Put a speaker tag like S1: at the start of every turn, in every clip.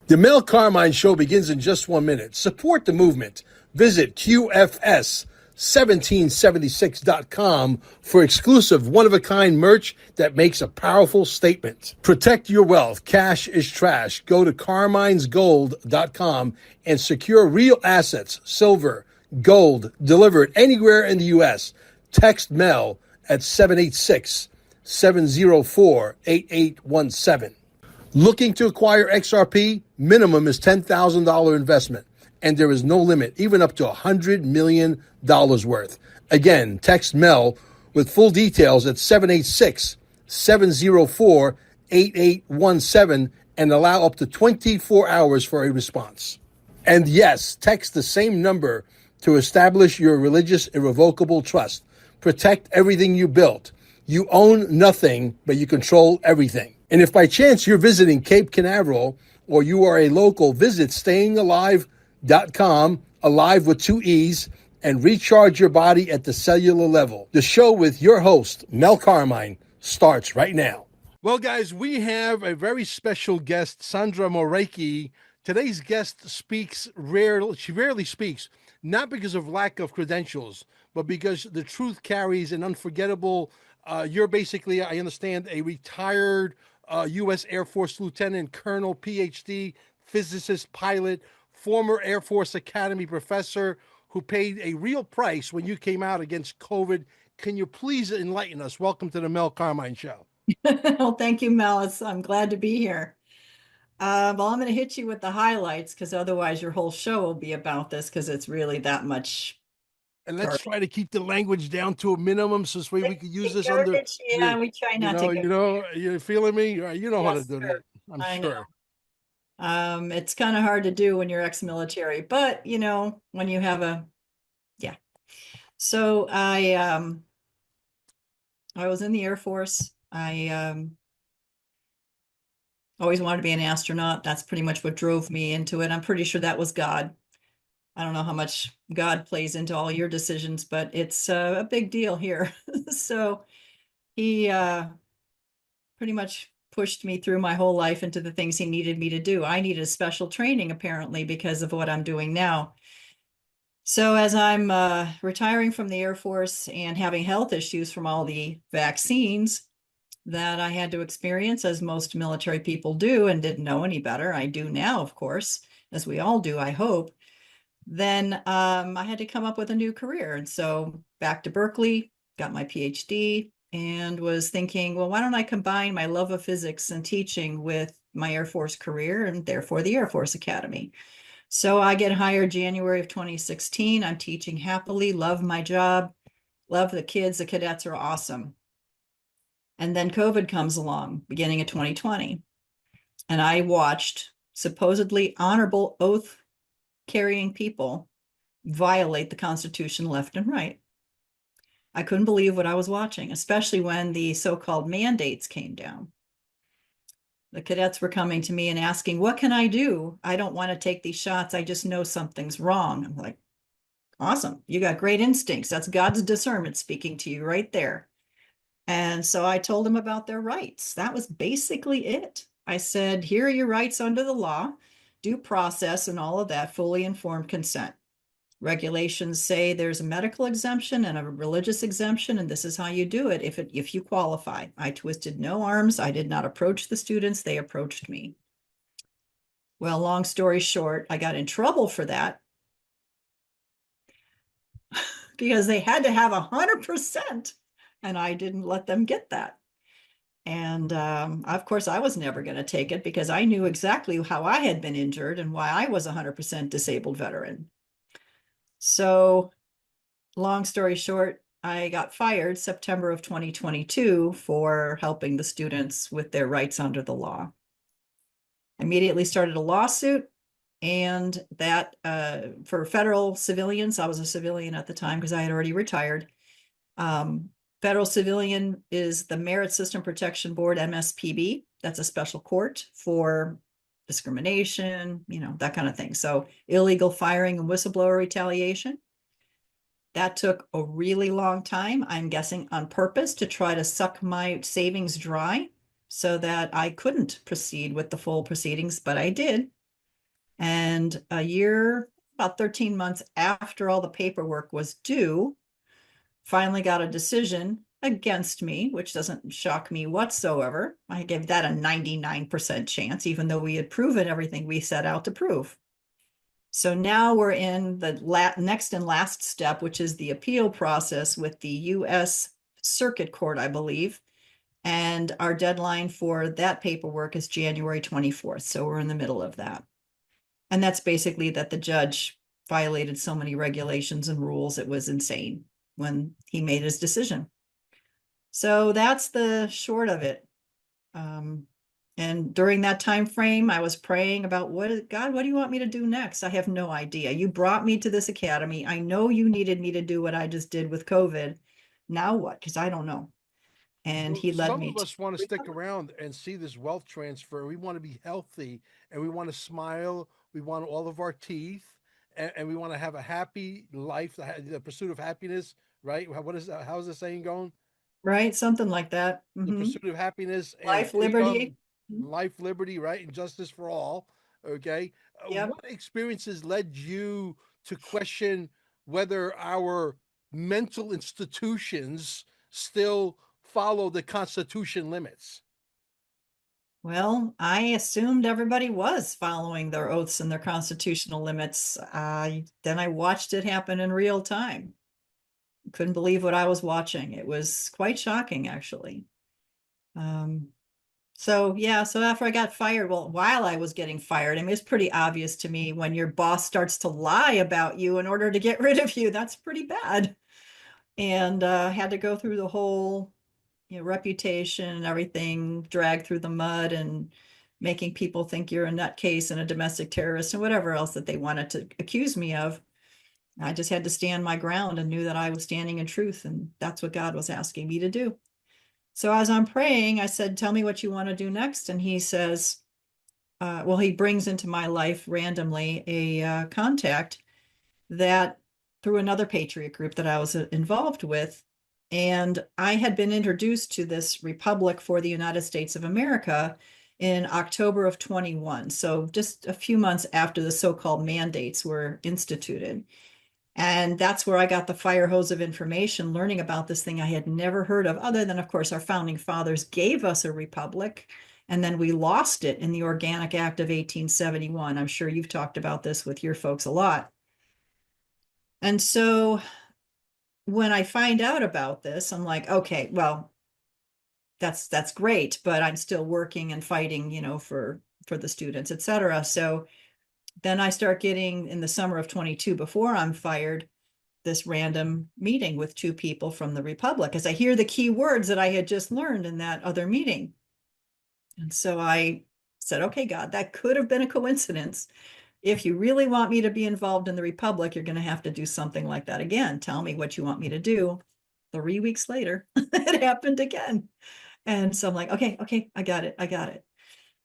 S1: The Mel Carmine Show begins in just 1 minute. Support the movement. Visit QFS1776.com for exclusive one-of-a-kind merch that makes a powerful statement. Protect your wealth. Cash is trash. Go to carminesgold.com and secure real assets, silver, gold, delivered anywhere in the U.S. Text Mel at 786-704-8817. Looking to acquire XRP? Minimum is $10,000 investment, and there is no limit, even up to $100 million worth. Again, text Mel with full details at 786-704-8817 and allow up to 24 hours for a response. And yes, text the same number to establish your religious irrevocable trust. Protect everything you built. You own nothing, but you control everything. And if by chance you're visiting Cape Canaveral or you are a local, visit stayingalive.com, alive with 2 E's, and recharge your body at the cellular level. The show with your host, Mel Carmine, starts right now. Well, guys, we have a very special guest, Sandra Miarecki. Today's guest speaks rarely. She rarely speaks, not because of lack of credentials, but because the truth carries an unforgettable. You're basically, I understand, a retired U.S. Air Force Lieutenant Colonel, PhD, physicist, pilot, former Air Force Academy professor who paid a real price when you came out against COVID. Can you please enlighten us? Welcome to the Mel Carmine Show.
S2: Well, thank you, Mel. I'm glad to be here. Well, I'm going to hit you with the highlights because otherwise your whole show will be about this because it's really that much.
S1: And let's try to keep the language down to a minimum so we could use this
S2: garbage. Yeah, we try not to.
S1: You're feeling me? You know how to do that. I'm sure.
S2: It's kind of hard to do when you're ex-military, but when you have yeah. So I was in the Air Force. I always wanted to be an astronaut. That's pretty much what drove me into it. I'm pretty sure that was God. I don't know how much God plays into all your decisions, but it's a big deal here. So he pretty much pushed me through my whole life into the things he needed me to do. I needed special training, apparently, because of what I'm doing now. So as I'm retiring from the Air Force and having health issues from all the vaccines that I had to experience, as most military people do, and didn't know any better. I do now, of course, as we all do, I hope. Then I had to come up with a new career. And so back to Berkeley, got my PhD, and was thinking, well, why don't I combine my love of physics and teaching with my Air Force career and therefore the Air Force Academy. So I get hired January of 2016. I'm teaching happily, love my job, love the kids. The cadets are awesome. And then COVID comes along, beginning of 2020. And I watched supposedly honorable oath carrying people violate the Constitution left and right. I couldn't believe what I was watching, especially when the so-called mandates came down. The cadets were coming to me and asking, what can I do? I don't want to take these shots. I just know something's wrong. I'm like, awesome. You got great instincts. That's God's discernment speaking to you right there. And so I told them about their rights. That was basically it. I said, here are your rights under the law, due process and all of that, fully informed consent. Regulations say there's a medical exemption and a religious exemption, and this is how you do it if you qualify. I twisted no arms. I did not approach the students. They approached me. Well, long story short, I got in trouble for that because they had to have 100%, and I didn't let them get that. And of course, I was never going to take it because I knew exactly how I had been injured and why I was a 100% disabled veteran. So long story short, I got fired September of 2022 for helping the students with their rights under the law. Immediately started a lawsuit, and that for federal civilians, I was a civilian at the time because I had already retired. Federal civilian is the Merit System Protection Board, MSPB. That's a special court for discrimination, that kind of thing. So illegal firing and whistleblower retaliation. That took a really long time, I'm guessing on purpose, to try to suck my savings dry so that I couldn't proceed with the full proceedings, but I did. And a year, about 13 months after all the paperwork was due, finally got a decision against me, which doesn't shock me whatsoever. I gave that a 99% chance, even though we had proven everything we set out to prove. So now we're in the next and last step, which is the appeal process with the U.S. Circuit Court, I believe. And our deadline for that paperwork is January 24th. So we're in the middle of that. And that's basically that the judge violated so many regulations and rules. It was insane when he made his decision. So that's the short of it. And during that time frame, I was praying about God, what do you want me to do next? I have no idea. You brought me to this academy. I know you needed me to do what I just did with COVID. Now what? Because I don't know. And
S1: Well,
S2: he led
S1: some
S2: me
S1: of
S2: to
S1: us want to stick
S2: recovery.
S1: around and see this wealth transfer. We want to be healthy and we want to smile. We want all of our teeth and we want to have a happy life, the pursuit of happiness, right? What is that? How's the saying going?
S2: Right? Something like that.
S1: The pursuit of happiness and
S2: Life,
S1: freedom,
S2: liberty. Mhm.
S1: life, liberty, right? And justice for all. Okay.
S2: Yep.
S1: What experiences led you to question whether our mental institutions still follow the Constitution limits?
S2: Well, I assumed everybody was following their oaths and their constitutional limits. Then I watched it happen in real time. Couldn't believe what I was watching. It was quite shocking, actually. Um, so yeah, so after I got fired, well, while I was getting fired, I mean, it's pretty obvious to me when your boss starts to lie about you in order to get rid of you, that's pretty bad. And had to go through the whole, reputation and everything, dragged through the mud and making people think you're a nutcase and a domestic terrorist and whatever else that they wanted to accuse me of. I just had to stand my ground and knew that I was standing in truth, and that's what God was asking me to do. So as I'm praying, I said, "Tell me what you want to do next." And he says, well, he brings into my life randomly a contact that through another patriot group that I was involved with. And I had been introduced to this Republic for the United States of America in October of 21. So just a few months after the so-called mandates were instituted. And that's where I got the fire hose of information, learning about this thing I had never heard of, other than, of course, our founding fathers gave us a republic, and then we lost it in the Organic Act of 1871. I'm sure you've talked about this with your folks a lot. And so when I find out about this, I'm like, okay, well, that's great, but I'm still working and fighting, for the students, et cetera. So then I start getting in the summer of 22, before I'm fired, this random meeting with two people from the Republic as I hear the key words that I had just learned in that other meeting. And so I said, okay, God, that could have been a coincidence. If you really want me to be involved in the Republic, you're going to have to do something like that again. Tell me what you want me to do. 3 weeks later, it happened again. And so I'm like, okay, I got it. I got it.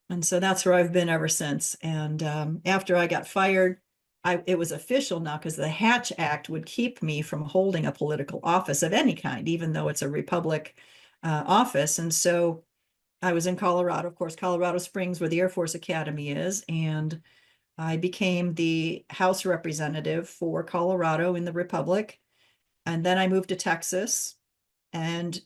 S2: And so that's where I've been ever since. And after I got fired, it was official now because the Hatch Act would keep me from holding a political office of any kind, even though it's a Republic office. And so I was in Colorado, of course, Colorado Springs, where the Air Force Academy is. And I became the House representative for Colorado in the Republic. And then I moved to Texas. And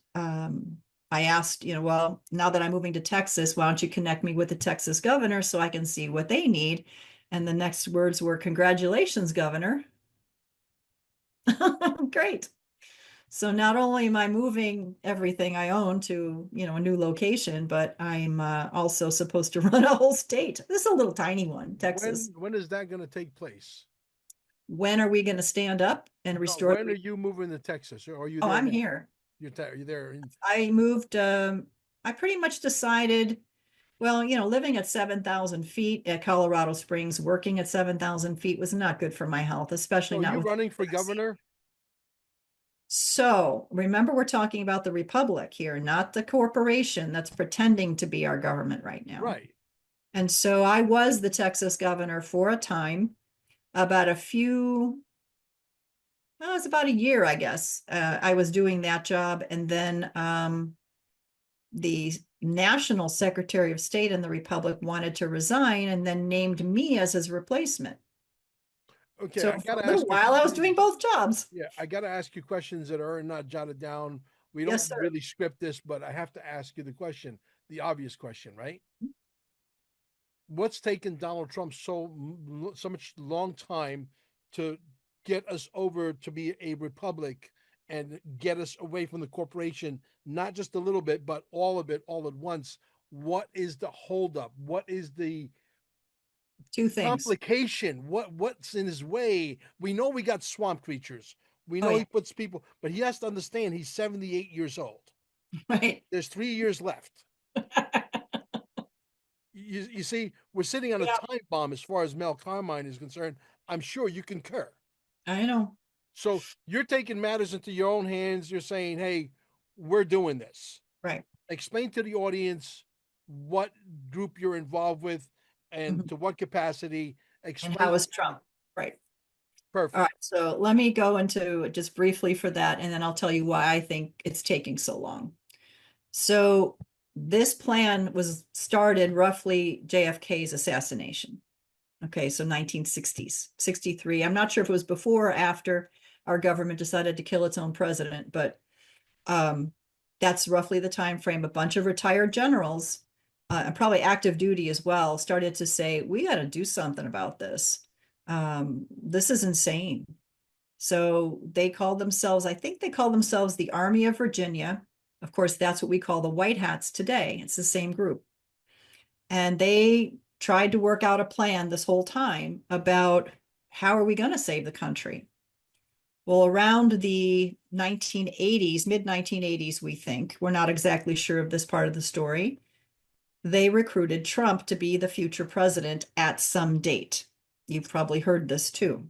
S2: I asked, well, now that I'm moving to Texas, why don't you connect me with the Texas governor so I can see what they need? And the next words were, congratulations, governor. Great. So not only am I moving everything I own to, a new location, but I'm also supposed to run a whole state. This is a little tiny one, Texas.
S1: When is that going to take place?
S2: When are we going to stand up and
S1: No,
S2: restore
S1: when are
S2: the?
S1: you moving to Texas? Or are you
S2: Oh,
S1: there
S2: I'm
S1: now?
S2: here.
S1: You're there. In,
S2: I moved, I pretty much decided, well, living at 7,000 feet at Colorado Springs, working at 7,000 feet was not good for my health, especially
S1: so
S2: not
S1: you
S2: with
S1: running for
S2: vaccine.
S1: governor?
S2: So remember, we're talking about the Republic here, not the corporation that's pretending to be our government right now.
S1: Right.
S2: And so I was the Texas governor for a time, about well, it was about a year, I guess. I was doing that job. And then the national secretary of state in the republic wanted to resign and then named me as his replacement.
S1: Okay,
S2: So
S1: I
S2: for
S1: gotta
S2: a little
S1: ask you
S2: while, I was
S1: questions.
S2: doing both jobs.
S1: Yeah, I gotta ask you questions that are not jotted down. We don't
S2: Yes, sir.
S1: really script this, but I have to ask you the question, the obvious question, right? What's taken Donald Trump so much long time to get us over to be a republic and get us away from the corporation, not just a little bit, but all of it all at once? What is the holdup? What is the
S2: Two things.
S1: complication? What's in his way? We know we got swamp creatures. We
S2: Oh,
S1: know
S2: yeah.
S1: he puts people, but he has to understand he's 78 years old.
S2: Right.
S1: There's 3 years left. You see, we're sitting on a
S2: Yeah,
S1: time bomb as far as Mel Carmine is concerned. I'm sure you concur.
S2: I know.
S1: So you're taking matters into your own hands. You're saying, hey, we're doing this.
S2: Right.
S1: Explain to the audience what group you're involved with and
S2: Mhm.
S1: to what capacity.
S2: And
S1: Explain.
S2: how is Trump? Right. All
S1: Perfect.
S2: right. So let me go into just briefly for that, and then I'll tell you why I think it's taking so long. So this plan was started roughly JFK's assassination. Okay, so 1960s, 63. I'm not sure if it was before or after our government decided to kill its own president, but um, that's roughly the time frame. A bunch of retired generals, and probably active duty as well, started to say, we got to do something about this. This is insane. So they called themselves, I think they called themselves the Army of Virginia. Of course, that's what we call the White Hats today. It's the same group. And they tried to work out a plan this whole time about how are we going to save the country? Well, around the 1980s, mid 1980s, we think, we're not exactly sure of this part of the story, they recruited Trump to be the future president at some date. You've probably heard this too.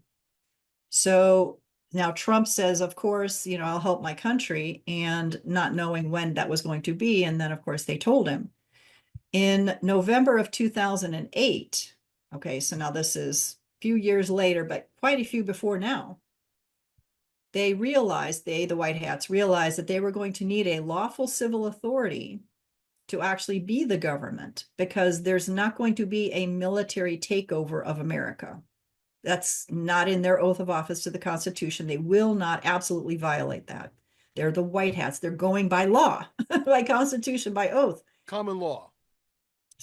S2: So now Trump says, of course, I'll help my country, and not knowing when that was going to be. And then, of course, they told him in November of 2008. Okay, so now this is a few years later, but quite a few before now. They realized, the White Hats realized that they were going to need a lawful civil authority to actually be the government, because there's not going to be a military takeover of America. That's not in their oath of office to the Constitution. They will not absolutely violate that. They're the White Hats. They're going by law, by Constitution, by oath.
S1: Common law.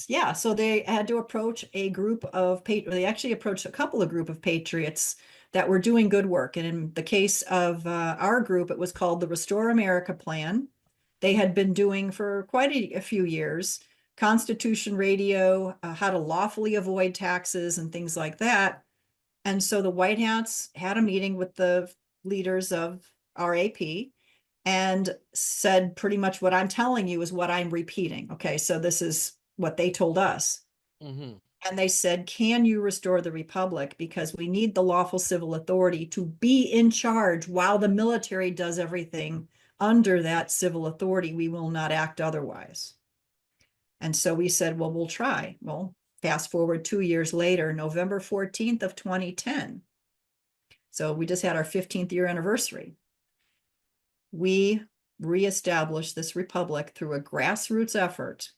S2: Yeah, so they had to approach a group of they actually approached a couple of group of patriots that were doing good work. And in the case of our group, it was called the Restore America Plan. They had been doing for quite a few years Constitution Radio, how to lawfully avoid taxes and things like that. And so the White Hats had a meeting with the leaders of RAP and said pretty much what I'm telling you is what I'm repeating. Okay, so this is what they told us.
S1: Mm-hmm.
S2: And they said, can you restore the republic? Because we need the lawful civil authority to be in charge while the military does everything under that civil authority. We will not act otherwise. And so we said, well, we'll try. Well, fast forward 2 years later, November 14th of 2010. So we just had our 15th year anniversary. We reestablished this republic through a grassroots effort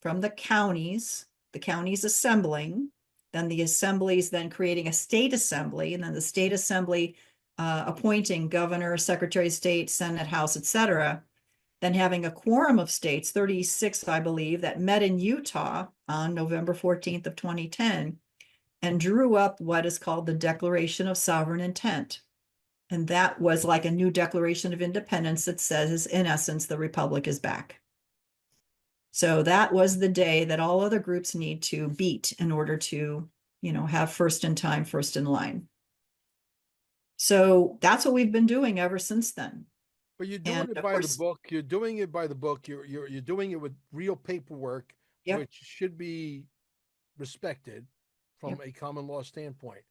S2: from the counties assembling, then the assemblies then creating a state assembly, and then the state assembly appointing governor, secretary of state, senate, house, etc. Then having a quorum of states, 36, I believe, that met in Utah on November 14th of 2010 and drew up what is called the Declaration of Sovereign Intent. And that was like a new Declaration of Independence that says, in essence, the republic is back. So that was the day that all other groups need to beat in order to, have first in time, first in line. So that's what we've been doing ever since then.
S1: But you're doing
S2: And
S1: it
S2: of
S1: by the
S2: course,
S1: book. You're doing it by the book. You're doing it with real paperwork,
S2: yep,
S1: which should be respected from
S2: yep.
S1: a common law standpoint.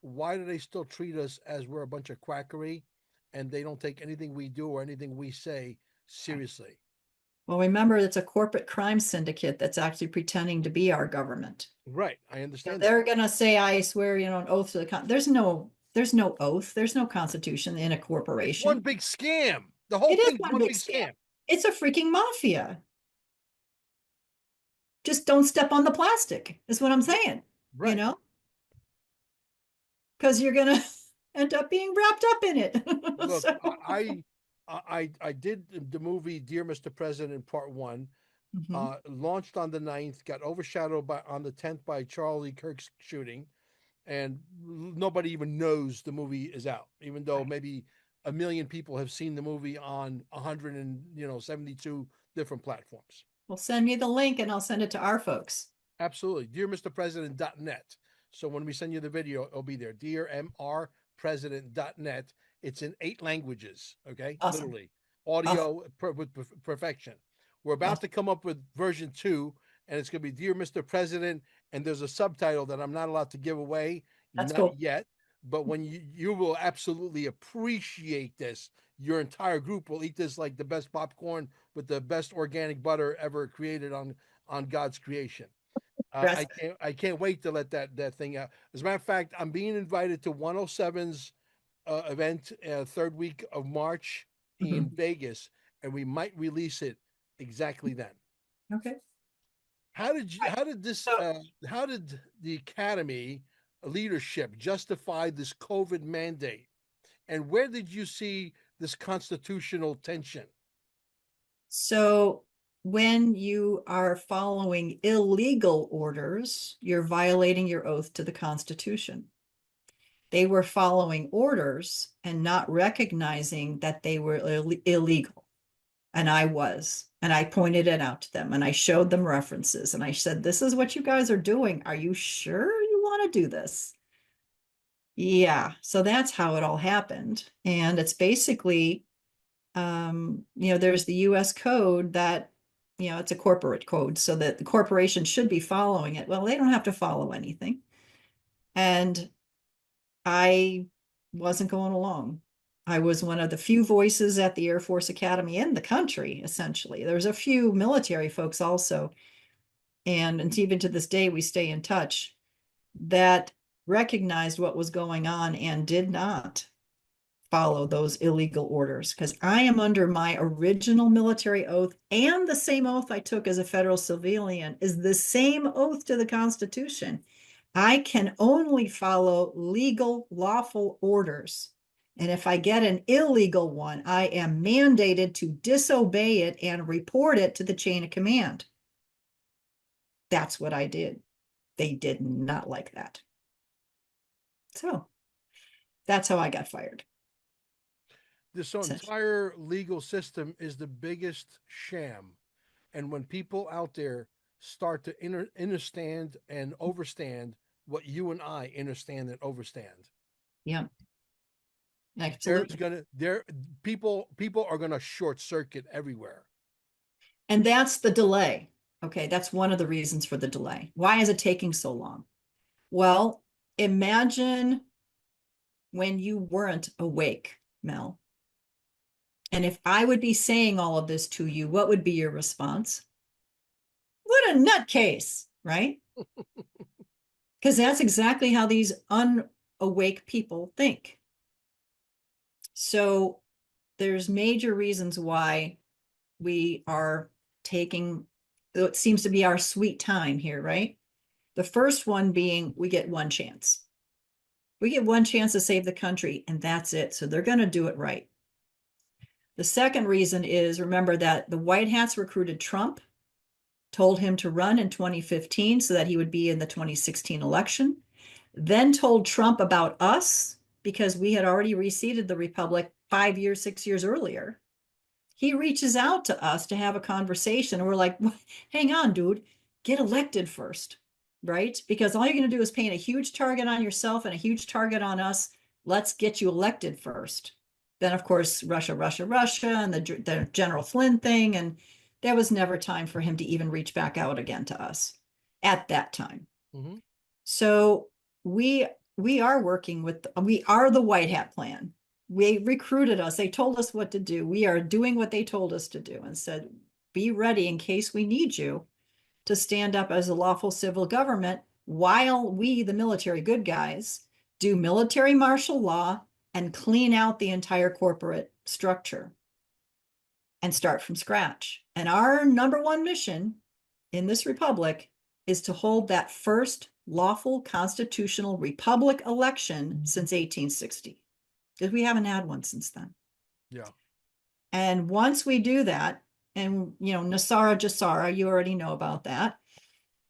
S1: Why do they still treat us as we're a bunch of quackery and they don't take anything we do or anything we say seriously?
S2: Well, remember, it's a corporate crime syndicate that's actually pretending to be our government.
S1: Right. I
S2: So
S1: understand that.
S2: they're going to say, I swear, an oath to the there's no oath. There's no constitution in a
S1: It's one
S2: corporation.
S1: big scam. The whole
S2: It is
S1: thing's
S2: one
S1: one
S2: big
S1: big
S2: scam.
S1: scam.
S2: It's a freaking mafia. just don't step on the plastic, is what I'm saying, you
S1: Right.
S2: know, because you're going to end up being wrapped up in it.
S1: Look,
S2: So,
S1: I did the movie Dear Mr. President Part One.
S2: mhm.
S1: Launched on the 9th, got overshadowed by on the 10th by Charlie Kirk's shooting, and nobody even knows the movie is out, even though
S2: Right.
S1: maybe a million people have seen the movie on 172 different platforms.
S2: Well, send me the link and I'll send it to our folks.
S1: Absolutely. DearMrPresident.net. So when we send you the video, it'll be there. DearMrPresident.net. It's in 8 languages. Okay.
S2: Awesome.
S1: Literally.
S2: Awesome.
S1: Audio with perfection. We're about
S2: Awesome.
S1: to come up with version 2, and it's going to be Dear Mr. President. And there's a subtitle that I'm not allowed to give away,
S2: That's
S1: not
S2: cool.
S1: yet. But when you will absolutely appreciate this, your entire group will eat this like the best popcorn with the best organic butter ever created on God's creation.
S2: Yes.
S1: I can't wait to let that thing out. As a matter of fact, I'm being invited to 107's event, third week of March in
S2: Mhm.
S1: Vegas, and we might release it exactly then.
S2: Okay. Right.
S1: How did this
S2: So,
S1: how did the Academy leadership justify this COVID mandate, and where did you see this constitutional tension?
S2: so when you are following illegal orders, you're violating your oath to the Constitution. They were following orders and not recognizing that they were illegal. And I was. And I pointed it out to them and I showed them references and I said, this is what you guys are doing. Are you sure you want to do this? Yeah. So that's how it all happened. And it's basically, there's the US code that, it's a corporate code so that the corporation should be following it. Well, they don't have to follow anything. And I wasn't going along. I was one of the few voices at the Air Force Academy in the country, essentially. There's a few military folks also, and even to this day, we stay in touch, that recognized what was going on and did not follow those illegal orders because I am under my original military oath, and the same oath I took as a federal civilian is the same oath to the Constitution. I can only follow legal, lawful orders. And if I get an illegal one, I am mandated to disobey it and report it to the chain of command. That's what I did. They did not like that. So that's how I got fired.
S1: This
S2: Essentially.
S1: entire legal system is the biggest sham. And when people out there start to understand and overstand what you and I understand and overstand,
S2: Yeah,
S1: there's
S2: absolutely.
S1: gonna there people are gonna short circuit everywhere.
S2: And that's the delay. Okay, that's one of the reasons for the delay. Why is it taking so long? Well, imagine when you weren't awake, Mel. And if I would be saying all of this to you, what would be your response? What a nutcase, right? Because that's exactly how these unawake people think. So there's major reasons why we are taking it seems to be our sweet time here, right? The first one being we get one chance. We get one chance to save the country, and that's it. So they're going to do it right. The second reason is remember that the White Hats recruited Trump, told him to run in 2015 so that he would be in the 2016 election, then told Trump about us because we had already reseated the Republic 5 years, 6 years earlier. He reaches out to us to have a conversation. And we're like, hang on, dude, get elected first, right? Because all you're going to do is paint a huge target on yourself and a huge target on us. Let's get you elected first. Then, of course, Russia, Russia, Russia, and the General Flynn thing. And there was never time for him to even reach back out again to us at that time.
S1: Mm-hmm.
S2: So we are working with, we are the White Hat plan. They recruited us. They told us what to do. We are doing what they told us to do and said, be ready in case we need you to stand up as a lawful civil government while we, the military good guys, do military martial law and clean out the entire corporate structure and start from scratch. And our number one mission in this republic is to hold that first lawful constitutional republic election since 1860, because we haven't had one since then.
S1: Yeah.
S2: And once we do that, and Nasara Jasara, you already know about that.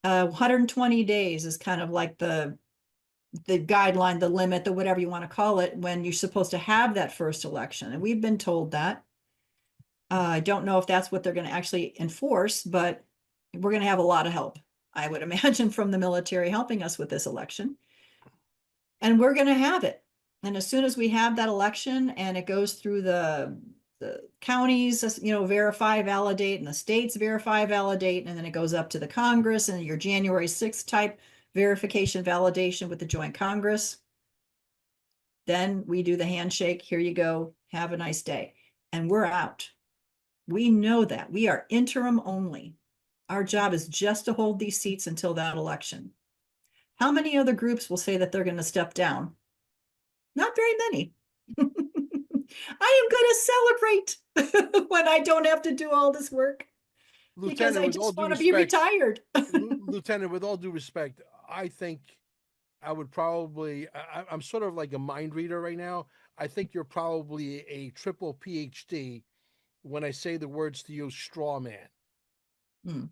S2: 120 days is kind of like the guideline, the limit, the whatever you want to call it, when you're supposed to have that first election. And we've been told that. I don't know if that's what they're going to actually enforce, but we're going to have a lot of help, I would imagine, from the military helping us with this election. And we're going to have it. And as soon as we have that election and it goes through the counties, verify, validate, and the states verify, validate, and then it goes up to the Congress and your January 6th type verification, validation with the joint Congress. Then we do the handshake. Here you go. Have a nice day. And we're out. We know that. We are interim only. Our job is just to hold these seats until that election. How many other groups will say that they're going to step down? Not very many. I am going to celebrate when I don't have to do all this work, because I just want to be retired.
S1: Lieutenant, with all due respect, I think I would probably, I'm sort of like a mind reader right now. I think you're probably a triple PhD when I say the words to you, straw man.
S2: Hmm.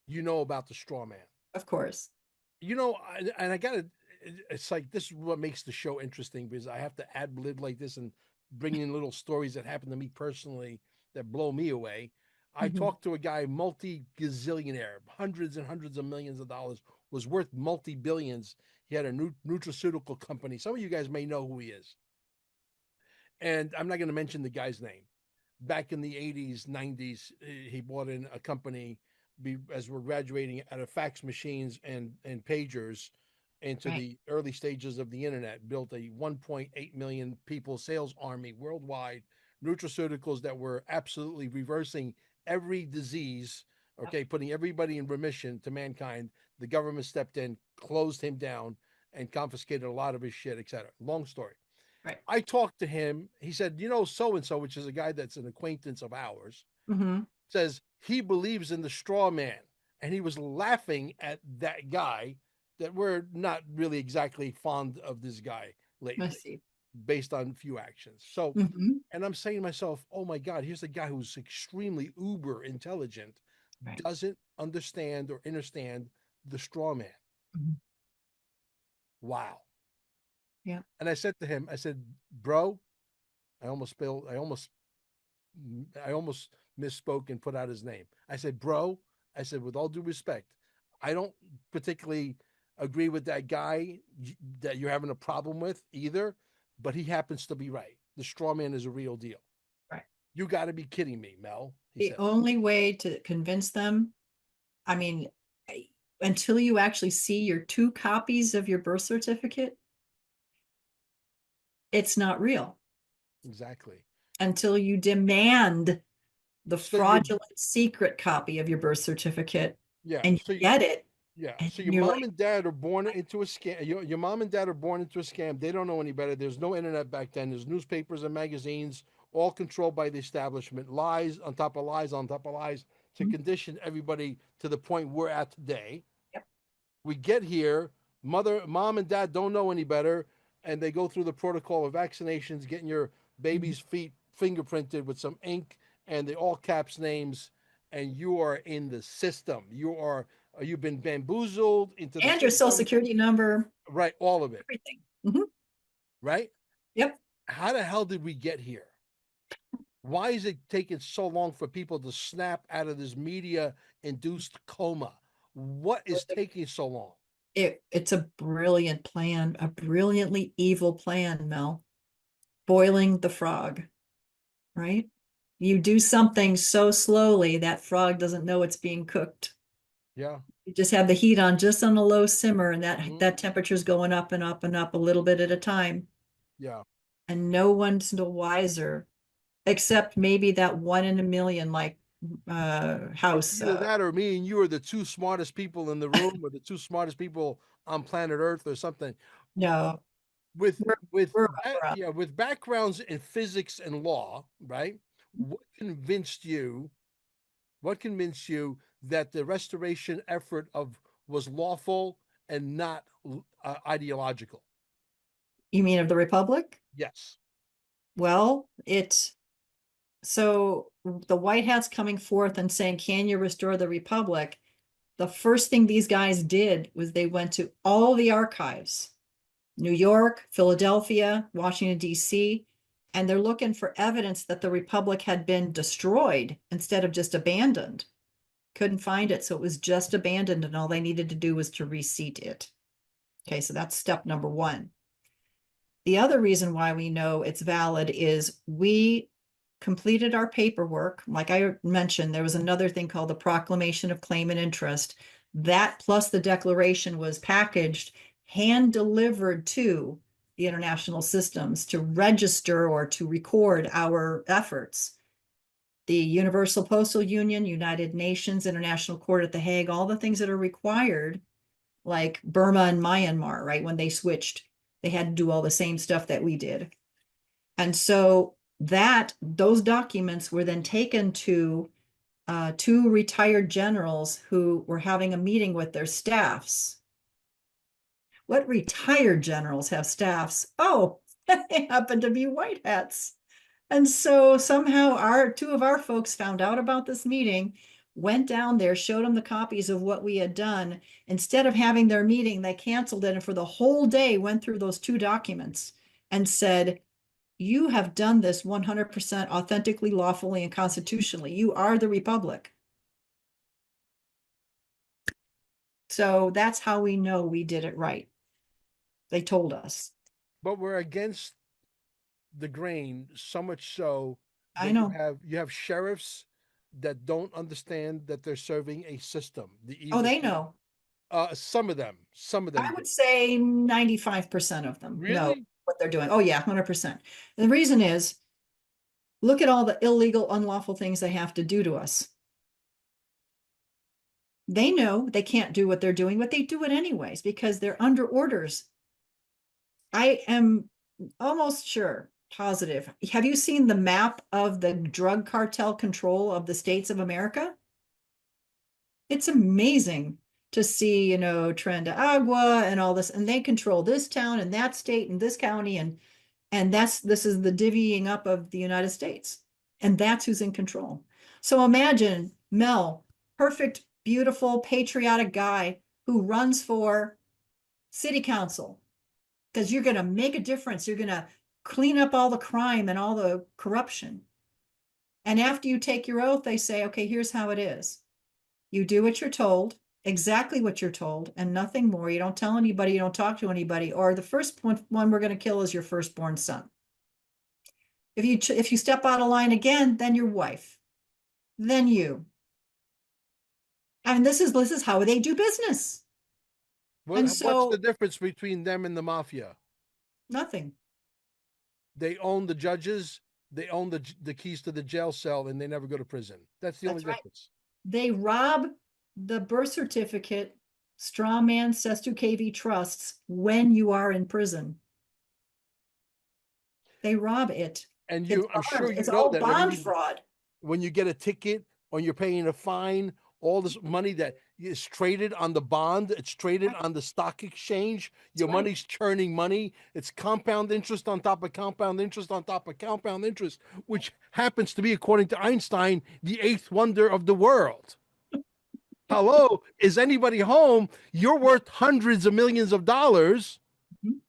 S1: You know about the straw man.
S2: Of course.
S1: And I got to, it's like, this is what makes the show interesting, because I have to ad lib like this and bring in little stories that happen to me personally that blow me away. I talked to a guy, multi-gazillionaire, hundreds and hundreds of millions of dollars, was worth multi-billions. He had a nutraceutical company. Some of you guys may know who he is. And I'm not going to mention the guy's name. Back in the 80s, 90s, he bought in a company as we're graduating out of fax machines and pagers into the early stages of the internet, built a 1.8 million people sales army worldwide, nutraceuticals that were absolutely reversing every disease, okay, putting everybody in remission to mankind. The government stepped in, closed him down, and confiscated a lot of his shit, etc. Long story.
S2: Right.
S1: I talked to him. He said, so-and-so, which is a guy that's an acquaintance of ours, says he believes in the straw man. And he was laughing at that guy, that we're not really exactly fond of this guy lately, based on few actions. So, and I'm saying to myself, oh my God, here's a guy who's extremely uber intelligent, doesn't understand or understand the straw man. Wow.
S2: Yeah.
S1: And I said to him, I said, bro, I almost misspoke and put out his name. I said, bro, I said, with all due respect, I don't particularly agree with that guy that you're having a problem with either, but he happens to be right. The straw man is a real deal.
S2: Right.
S1: You got to be kidding me, Mel.
S2: The only way to convince them, until you actually see your 2 copies of your birth certificate, it's not real.
S1: Exactly.
S2: Until you demand the fraudulent secret copy of your birth certificate, and you get it.
S1: Yeah. So your mom and dad are born into a scam. Your mom and dad are born into a scam. They don't know any better. There's no internet back then. There's newspapers and magazines, all controlled by the establishment. Lies on top of lies on top of lies to condition everybody to the point we're at today.
S2: Yep.
S1: We get here, mom and dad don't know any better, and they go through the protocol of vaccinations, getting your baby's feet fingerprinted with some ink and the all caps names, and you are in the system. You've been bamboozled into the
S2: and your social security number.
S1: Right, all of it.
S2: Everything.
S1: Right?
S2: Yep.
S1: How the hell did we get here? Why is it taking so long for people to snap out of this media-induced coma? What is taking so long?
S2: It's a brilliant plan, a brilliantly evil plan, Mel. Boiling the frog, right? You do something so slowly that frog doesn't know it's being cooked.
S1: Yeah.
S2: You just have the heat on just on a low simmer, and that temperature's going up and up and up a little bit at a time.
S1: Yeah.
S2: And no one's the wiser, except maybe that 1 in a million, house.
S1: Either that or me and you are the 2 smartest people in the room, or the 2 smartest people on planet Earth, or something.
S2: No.
S1: With
S2: we're
S1: with backgrounds in physics and law, right? What convinced you that the restoration effort of was lawful and not ideological.
S2: You mean of the Republic?
S1: Yes.
S2: Well, so the White Hat's coming forth and saying, can you restore the Republic? The first thing these guys did was they went to all the archives, New York, Philadelphia, Washington, D.C., and they're looking for evidence that the Republic had been destroyed instead of just abandoned. Couldn't find it, so it was just abandoned, and all they needed to do was to reseat it. Okay, so that's step number one. The other reason why we know it's valid is we completed our paperwork. Like I mentioned, there was another thing called the Proclamation of Claim and Interest. That plus the declaration was packaged, hand delivered to the international systems to register or to record our efforts. The Universal Postal Union, United Nations, International Court at The Hague, all the things that are required, like Burma and Myanmar, right? When they switched, they had to do all the same stuff that we did. And so those documents were then taken to two retired generals who were having a meeting with their staffs. What retired generals have staffs? Oh, they happen to be white hats. And so somehow two of our folks found out about this meeting, went down there, showed them the copies of what we had done. Instead of having their meeting, they canceled it and for the whole day went through those two documents and said, you have done this 100% authentically, lawfully, and constitutionally. You are the Republic. So that's how we know we did it right. They told us.
S1: But we're against the grain, so much so
S2: I
S1: that
S2: know.
S1: you have sheriffs that don't understand that they're serving a system. The
S2: Oh,
S1: evil
S2: they know.
S1: some of them
S2: I
S1: do.
S2: would say 95% of them know
S1: Really?
S2: what they're doing. Oh, yeah, 100%. And the reason is look at all the illegal, unlawful things they have to do to us. They know they can't do what they're doing, but they do it anyways because they're under orders. I am almost sure, positive. Have you seen the map of the drug cartel control of the states of America? It's amazing to see, Tren de Agua and all this, and they control this town and that state and this county, and this is the divvying up of the United States, and that's who's in control. So imagine Mel, perfect, beautiful, patriotic guy who runs for city council because you're going to make a difference. You're going to clean up all the crime and all the corruption. And after you take your oath, they say, okay, here's how it is. You do what you're told, exactly what you're told, and nothing more. You don't tell anybody, you don't talk to anybody, or the first one we're going to kill is your firstborn son. If you step out of line again, then your wife, then you. And this is how they do business. And
S1: What's the
S2: so
S1: difference between them and the mafia?
S2: nothing.
S1: They own the judges, they own the keys to the jail cell, and they never go to prison. That's the only
S2: That's right.
S1: difference.
S2: They rob the birth certificate, straw man, Sestu KV trusts when you are in prison. They rob it.
S1: And
S2: It's
S1: I'm sure
S2: bond.
S1: you
S2: It's
S1: know
S2: all
S1: that
S2: bond fraud.
S1: when you get a ticket or you're paying a fine, all this money that is traded on the bond, it's traded
S2: Right.
S1: on the stock exchange.
S2: That's
S1: Your
S2: right.
S1: money's churning money. It's compound interest on top of compound interest on top of compound interest, which happens to be, according to Einstein, the eighth wonder of the world. Hello, is anybody home? You're worth hundreds of millions of dollars
S2: Mhm.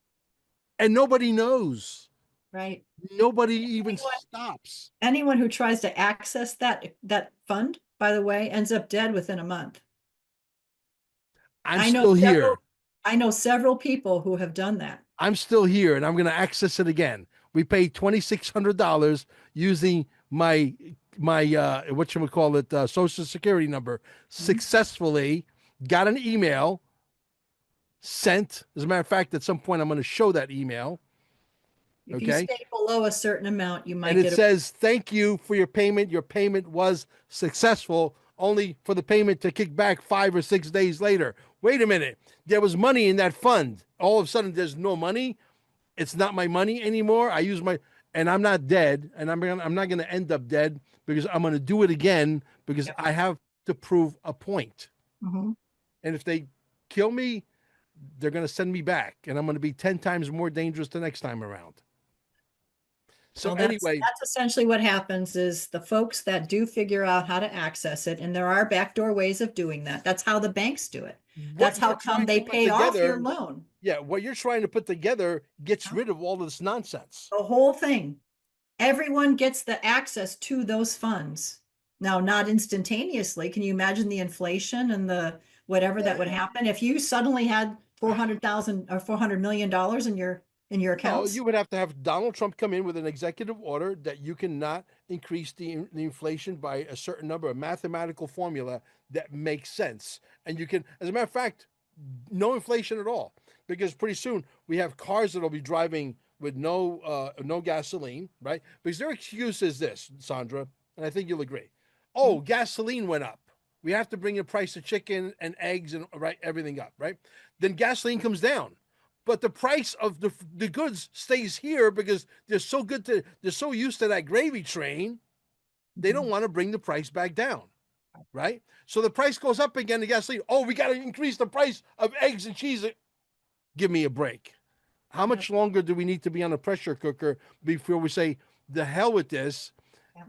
S1: and nobody knows.
S2: Right.
S1: Nobody even
S2: Anyone,
S1: stops.
S2: anyone who tries to access that fund, by the way, ends up dead within a month.
S1: I'm
S2: I know
S1: still
S2: several,
S1: here.
S2: I know several people who have done that.
S1: I'm still here and I'm going to access it again. We paid $2,600 using my what you call it social security number
S2: Mhm.
S1: successfully. Got an email sent. As a matter of fact, at some point I'm going to show that email.
S2: If you
S1: Okay.
S2: stay below a certain amount, you
S1: And
S2: might
S1: it
S2: get a
S1: says, thank you for your payment. Your payment was successful, only for the payment to kick back 5 or 6 days later. Wait a minute. There was money in that fund. All of a sudden, there's no money. It's not my money anymore. I use my, and I'm not dead, and I'm not going to end up dead because I'm going to do it again because
S2: Yep.
S1: I have to prove a point.
S2: Mhm.
S1: And if they kill me, they're going to send me back, and I'm going to be 10 times more dangerous the next time around. So
S2: Well,
S1: anyway,
S2: that's essentially what happens is the folks that do figure out how to access it, and there are backdoor ways of doing that. That's how the banks do it.
S1: what
S2: That's how
S1: you're
S2: come
S1: trying
S2: they
S1: to put
S2: pay off your
S1: together,
S2: loan.
S1: yeah, what you're trying to put together gets rid of all of this nonsense.
S2: The whole thing. Everyone gets the access to those funds. Now, not instantaneously. Can you imagine the inflation and the whatever that would happen if you suddenly had 400,000 or $400 million in your
S1: No,
S2: accounts?
S1: you would have to have Donald Trump come in with an executive order that you cannot increase the inflation by a certain number, a mathematical formula that makes sense. And you can, as a matter of fact, no inflation at all, because pretty soon we have cars that'll be driving with no gasoline, right? Because their excuse is this, Sandra, and I think you'll agree. Oh, gasoline went up. We have to bring the price of chicken and eggs and right everything up, right? Then gasoline comes down, but the price of the goods stays here because they're so used to that gravy train, they don't want to bring the price back down, right? So the price goes up again. The gasoline. Oh, we got to increase the price of eggs and cheese. Give me a break. How much longer do we need to be on a pressure cooker before we say the hell with this?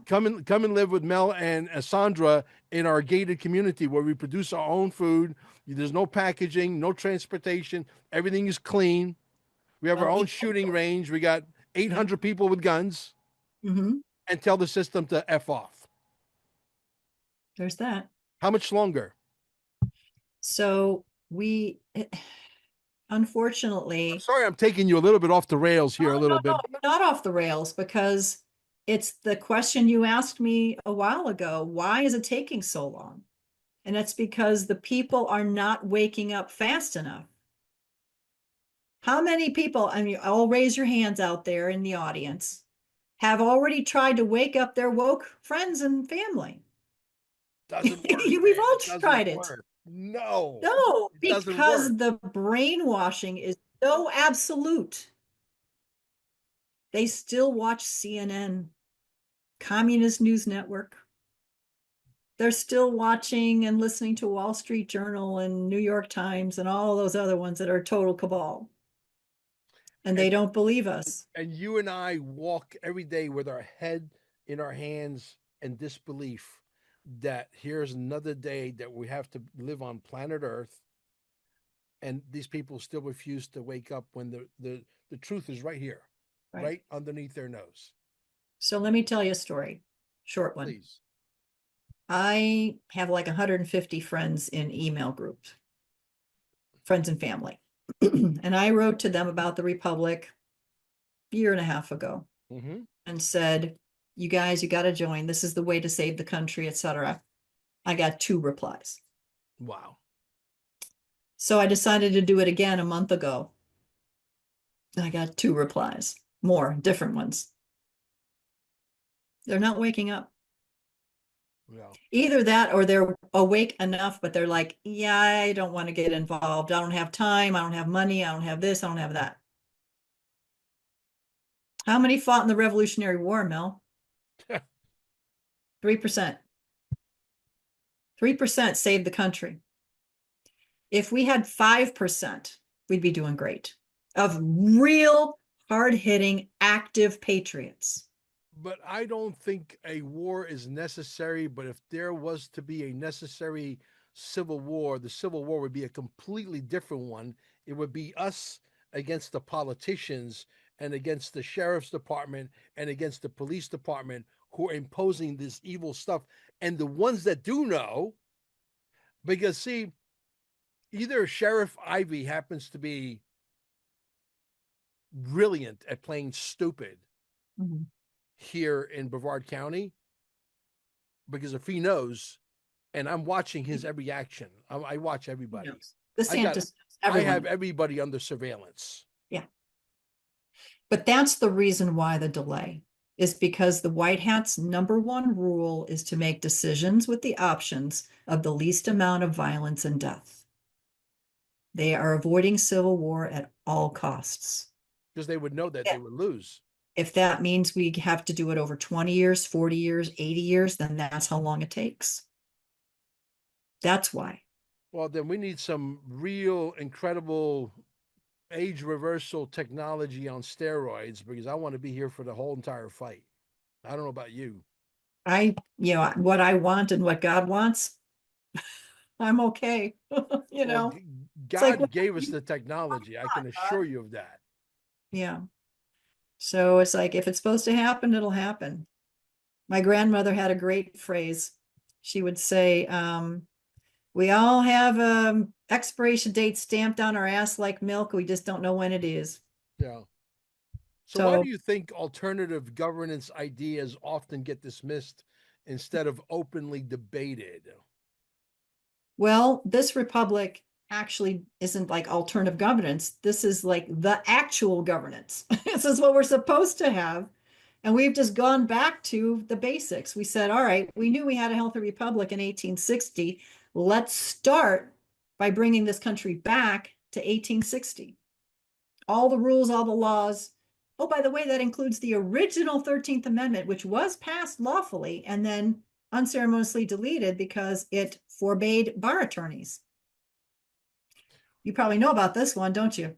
S1: Come and live with Mel and Sandra in our gated community where we produce our own food. There's no packaging, no transportation. Everything is clean. We have our own shooting range. We got 800 people with guns,
S2: Mm-hmm.
S1: and tell the system to F off.
S2: There's that.
S1: How much longer?
S2: So
S1: I'm
S2: unfortunately,
S1: sorry, I'm taking you a little bit off the rails here, a
S2: oh,
S1: little
S2: no,
S1: bit.
S2: you're not off the rails because it's the question you asked me a while ago. Why is it taking so long? And it's because the people are not waking up fast enough. How many people, I mean, I'll raise your hands out there in the audience, have already tried to wake up their woke friends and family?
S1: Doesn't work,
S2: We've
S1: man.
S2: all
S1: It doesn't
S2: tried it.
S1: work. No,
S2: No,
S1: it doesn't work.
S2: because the brainwashing is so absolute. They still watch CNN, Communist News Network. They're still watching and listening to Wall Street Journal and New York Times and all those other ones that are total cabal. And
S1: And
S2: they don't believe us.
S1: and you and I walk every day with our head in our hands and disbelief that here's another day that we have to live on planet Earth, and these people still refuse to wake up when the truth is right here,
S2: Right.
S1: right underneath their nose.
S2: So let me tell you a story, short one.
S1: Please.
S2: I have like 150 friends in email groups, friends and family. And I wrote to them about the Republic a year and a half ago
S1: Mm-hmm.
S2: and said, you guys, you got to join. This is the way to save the country, etc. I got 2 replies.
S1: Wow.
S2: So I decided to do it again a month ago. I got 2 replies, more different ones. They're not waking up.
S1: Yeah.
S2: Either that or they're awake enough, but they're like, yeah, I don't want to get involved. I don't have time. I don't have money. I don't have this. I don't have that. How many fought in the Revolutionary War, Mel? 3%. 3% saved the country. If we had 5%, we'd be doing great of real hard-hitting, active patriots.
S1: But I don't think a war is necessary. But if there was to be a necessary civil war, the civil war would be a completely different one. It would be us against the politicians and against the sheriff's department and against the police department who are imposing this evil stuff. And the ones that do know, because see, either Sheriff Ivy happens to be brilliant at playing stupid
S2: Mhm.
S1: here in Brevard County, because if he knows, and I'm watching his every action, I watch everybody.
S2: The
S1: I got,
S2: DeSantis,
S1: I have
S2: everyone.
S1: everybody under surveillance.
S2: Yeah. But that's the reason why the delay is because the White Hat's #1 rule is to make decisions with the options of the least amount of violence and death. They are avoiding civil war at all costs.
S1: Because they would know that they would lose.
S2: If that means we have to do it over 20 years, 40 years, 80 years, then that's how long it takes. That's why.
S1: Well, then we need some real incredible age reversal technology on steroids because I want to be here for the whole entire fight. I don't know about you.
S2: What I want and what God wants, I'm okay. You
S1: Well,
S2: know, it's like,
S1: God gave us the technology. I can assure you of that.
S2: yeah. So it's like, if it's supposed to happen, it'll happen. My grandmother had a great phrase. She would say, we all have expiration date stamped on our ass like milk. We just don't know when it is.
S1: Yeah. So why do
S2: So,
S1: you think alternative governance ideas often get dismissed instead of openly debated?
S2: well, this republic actually isn't like alternative governance. This is like the actual governance. This is what we're supposed to have. And we've just gone back to the basics. We said, all right, we knew we had a healthy republic in 1860. Let's start by bringing this country back to 1860. All the rules, all the laws. Oh, by the way, that includes the original 13th Amendment, which was passed lawfully and then unceremoniously deleted because it forbade bar attorneys. You probably know about this one, don't you?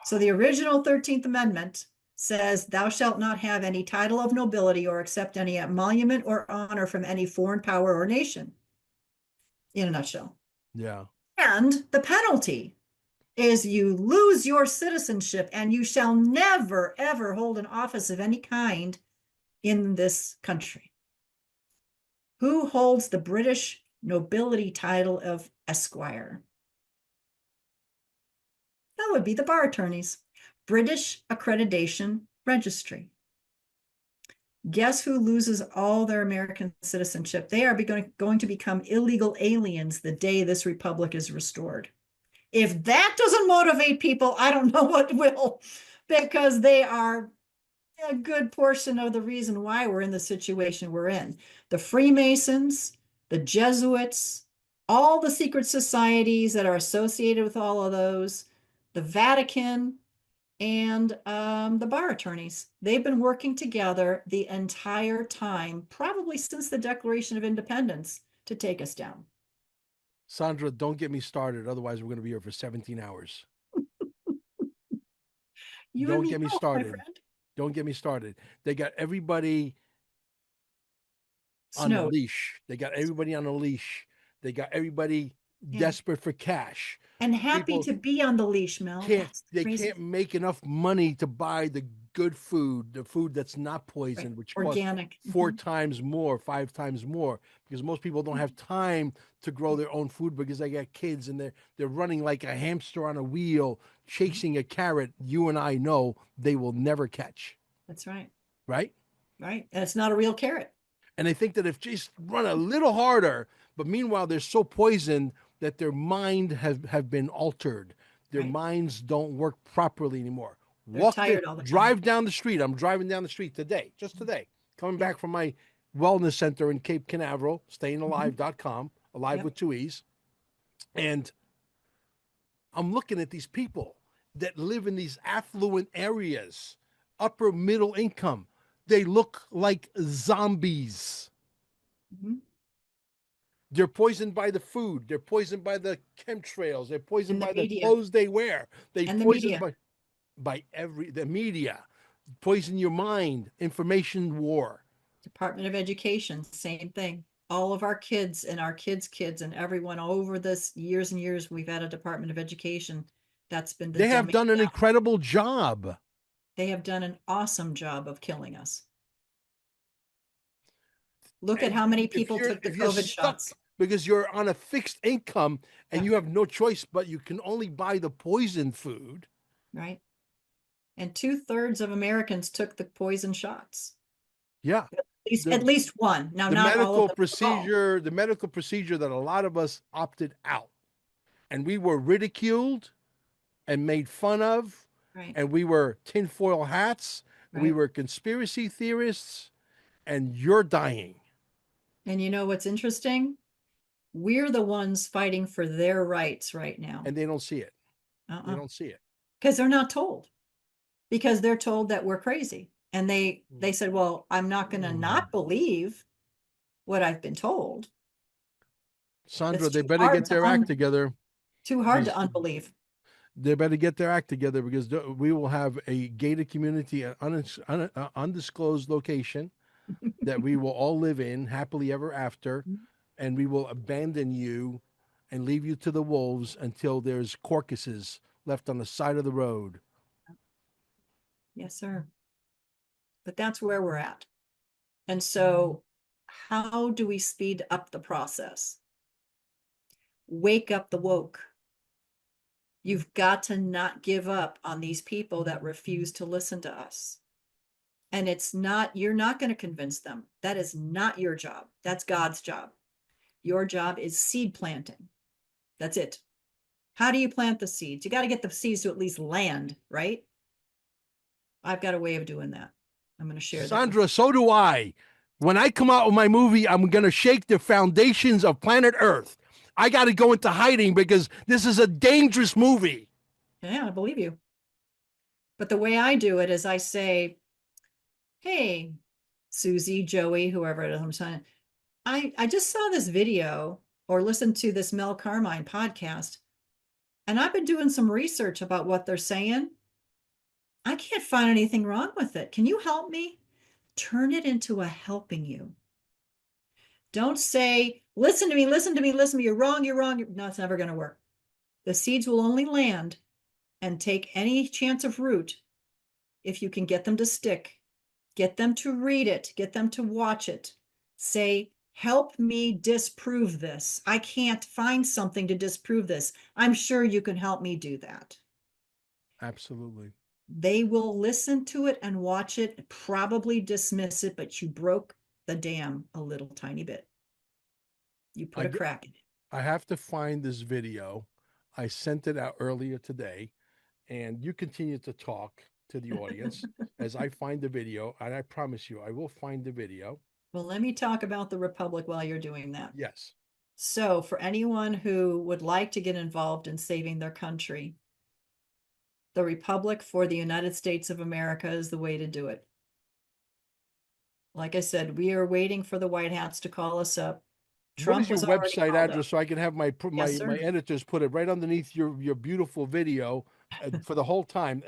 S2: So the original 13th Amendment says, thou shalt not have any title of nobility or accept any emolument or honor from any foreign power or nation, in a nutshell.
S1: Yeah.
S2: And the penalty is you lose your citizenship and you shall never, ever hold an office of any kind in this country. Who holds the British nobility title of Esquire? That would be the bar attorneys. British Accreditation Registry. Guess who loses all their American citizenship? They are going to become illegal aliens the day this republic is restored. If that doesn't motivate people, I don't know what will, because they are a good portion of the reason why we're in the situation we're in. The Freemasons, the Jesuits, all the secret societies that are associated with all of those, the Vatican, and the bar attorneys. They've been working together the entire time, probably since the Declaration of Independence, to take us down.
S1: Sandra, don't get me started. Otherwise, we're going to be here for 17 hours.
S2: You and
S1: Don't
S2: me
S1: get me
S2: both, my
S1: started.
S2: friend.
S1: Don't get me started. They got everybody on a
S2: Snowed.
S1: leash. They got everybody on a leash. They got everybody
S2: Yeah.
S1: desperate for cash.
S2: And happy
S1: People
S2: to be on the leash, Mel.
S1: can't
S2: That's
S1: they
S2: crazy.
S1: can't make enough money to buy the good food, the food that's not
S2: Right.
S1: poisoned, which costs
S2: Organic.
S1: four times more, five times more, because most people don't have time to grow their own food because they got kids and they're running like a hamster on a wheel, chasing a carrot you and I know they will never catch.
S2: That's right.
S1: Right?
S2: Right. And it's not a real carrot.
S1: And they think that if just run a little harder, but meanwhile they're so poisoned that their mind have been altered. Their
S2: Right.
S1: minds don't work properly anymore.
S2: They're
S1: Walk the
S2: tired all the time.
S1: drive down the street. I'm driving down the street today, just today, coming
S2: Yeah.
S1: back from my wellness center in Cape Canaveral,
S2: Mhm.
S1: stayingalive.com, alive
S2: Yep.
S1: with two E's. And I'm looking at these people that live in these affluent areas, upper middle income. They look like zombies.
S2: Mhm.
S1: They're poisoned by the food. They're poisoned by the chemtrails. They're poisoned
S2: And the
S1: by the
S2: media.
S1: clothes they wear. They
S2: And the
S1: poisoned
S2: media.
S1: by the media. Poison your mind. Information war.
S2: Department of Education, same thing. All of our kids and our kids and everyone over this years and years, we've had a Department of Education that's been the
S1: They have
S2: dumbing
S1: done an
S2: down.
S1: incredible job.
S2: They have done an awesome job of killing us. Look at
S1: And
S2: how many
S1: if
S2: people
S1: you're
S2: took the
S1: if you're
S2: COVID
S1: stuck
S2: shots.
S1: because you're on a fixed income and
S2: Yeah,
S1: you have no choice but you can only buy the poison food.
S2: right. And 2/3 of Americans took the poison shots.
S1: Yeah.
S2: At
S1: The
S2: least one. Now,
S1: the
S2: not all of
S1: medical
S2: them, but all.
S1: procedure, the medical procedure that a lot of us opted out. And we were ridiculed and made fun of,
S2: Right,
S1: and we were tinfoil hats, we
S2: right.
S1: were conspiracy theorists, and you're dying.
S2: And you know what's interesting? We're the ones fighting for their rights right now.
S1: And they don't see it. They
S2: Uh-uh.
S1: don't see it.
S2: Because they're not told. Because they're told that we're crazy. And they said, well, I'm not going to not believe what I've been told.
S1: Sandra,
S2: It's
S1: they
S2: too
S1: better
S2: hard
S1: get
S2: to
S1: their act together.
S2: too hard to
S1: These,
S2: unbelieve.
S1: they better get their act together because we will have a gated community at undisclosed location that we will all live in happily ever after, and we will abandon you and leave you to the wolves until there's carcasses left on the side of the road.
S2: Yes, sir. But that's where we're at. And so, how do we speed up the process? Wake up the woke. You've got to not give up on these people that refuse to listen to us. And you're not going to convince them. That is not your job. That's God's job. Your job is seed planting. That's it. How do you plant the seeds? You got to get the seeds to at least land, right? I've got a way of doing that. I'm going to share that with you.
S1: Sandra, so do I. When I come out with my movie, I'm going to shake the foundations of planet Earth. I got to go into hiding because this is a dangerous movie.
S2: Yeah, I believe you. But the way I do it is I say, hey, Susie, Joey, whoever it is, I'm saying, I just saw this video or listened to this Mel Carmine podcast, and I've been doing some research about what they're saying. I can't find anything wrong with it. Can you help me? Turn it into a helping you. Don't say, listen to me, listen to me, listen to me. You're wrong, you're wrong. No, it's never going to work. The seeds will only land and take any chance of root if you can get them to stick, get them to read it, get them to watch it. Say, help me disprove this. I can't find something to disprove this. I'm sure you can help me do that.
S1: Absolutely.
S2: They will listen to it and watch it, probably dismiss it, but you broke the dam a little tiny bit. You put a crack in it.
S1: I have to find this video. I sent it out earlier today, and you continue to talk to the audience as I find the video, and I promise you, I will find the video.
S2: Well, let me talk about the Republic while you're doing that.
S1: Yes.
S2: So, for anyone who would like to get involved in saving their country, the Republic for the United States of America is the way to do it. Like I said, we are waiting for the White Hats to call us up.
S1: What is
S2: Trump
S1: your
S2: was already
S1: website
S2: called
S1: address
S2: up.
S1: so I can have my
S2: Yes,
S1: my
S2: sir.
S1: editors put it right underneath your beautiful video for the whole time.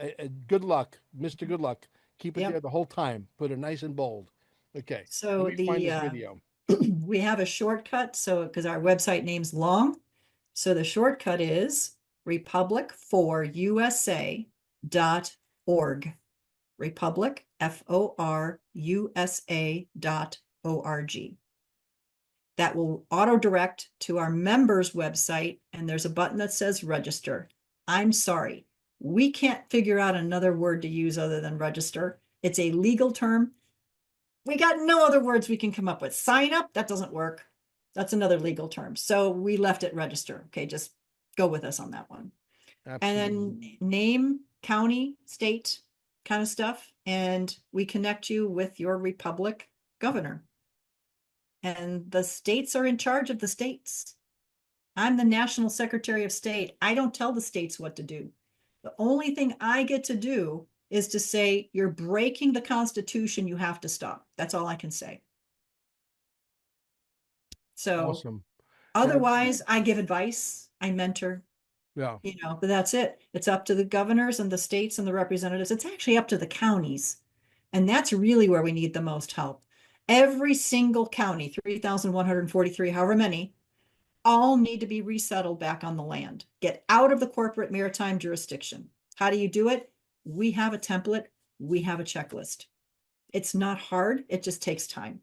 S1: Good luck, Mr. Good Luck. Keep it there
S2: Yep.
S1: the whole time. Put it nice and bold. Okay. Let
S2: So
S1: me find this video.
S2: we have a shortcut. So because our website name's long, so the shortcut is republicforusa.org. Republic, FORUSA.org. That will auto direct to our members website, and there's a button that says register. I'm sorry, we can't figure out another word to use other than register. It's a legal term. We got no other words we can come up with. Sign up, that doesn't work. That's another legal term. So we left it register. Okay, just go with us on that one.
S1: Absolutely.
S2: And then name, county, state kind of stuff. And we connect you with your Republic governor. And the states are in charge of the states. I'm the National Secretary of State. I don't tell the states what to do. The only thing I get to do is to say, you're breaking the Constitution, you have to stop. That's all I can say. So
S1: Awesome.
S2: otherwise, I give advice, I mentor,
S1: Yeah.
S2: but that's it. It's up to the governors and the states and the representatives. It's actually up to the counties. And that's really where we need the most help. Every single county, 3,143, however many, all need to be resettled back on the land. Get out of the corporate maritime jurisdiction. How do you do it? We have a template. We have a checklist. It's not hard. It just takes time.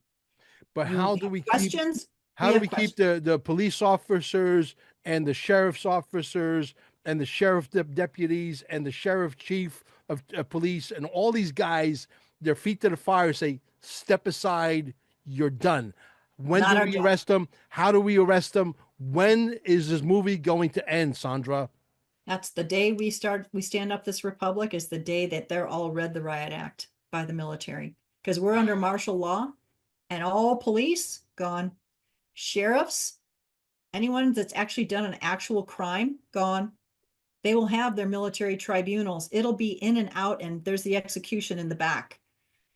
S1: But
S2: You
S1: how do
S2: have
S1: we keep
S2: questions?
S1: how do we keep the police officers and the sheriff's officers and the sheriff deputies and the sheriff chief of police and all these guys their feet to the fire, say step aside, you're done? When
S2: Not
S1: do
S2: our
S1: we
S2: job.
S1: arrest them? How do we arrest them? When is this movie going to end, Sandra?
S2: That's the day we stand up this republic, is the day that they're all read the riot act by the military, because we're under martial law and all police gone, sheriffs, anyone that's actually done an actual crime gone. They will have their military tribunals. It'll be in and out, and there's the execution in the back.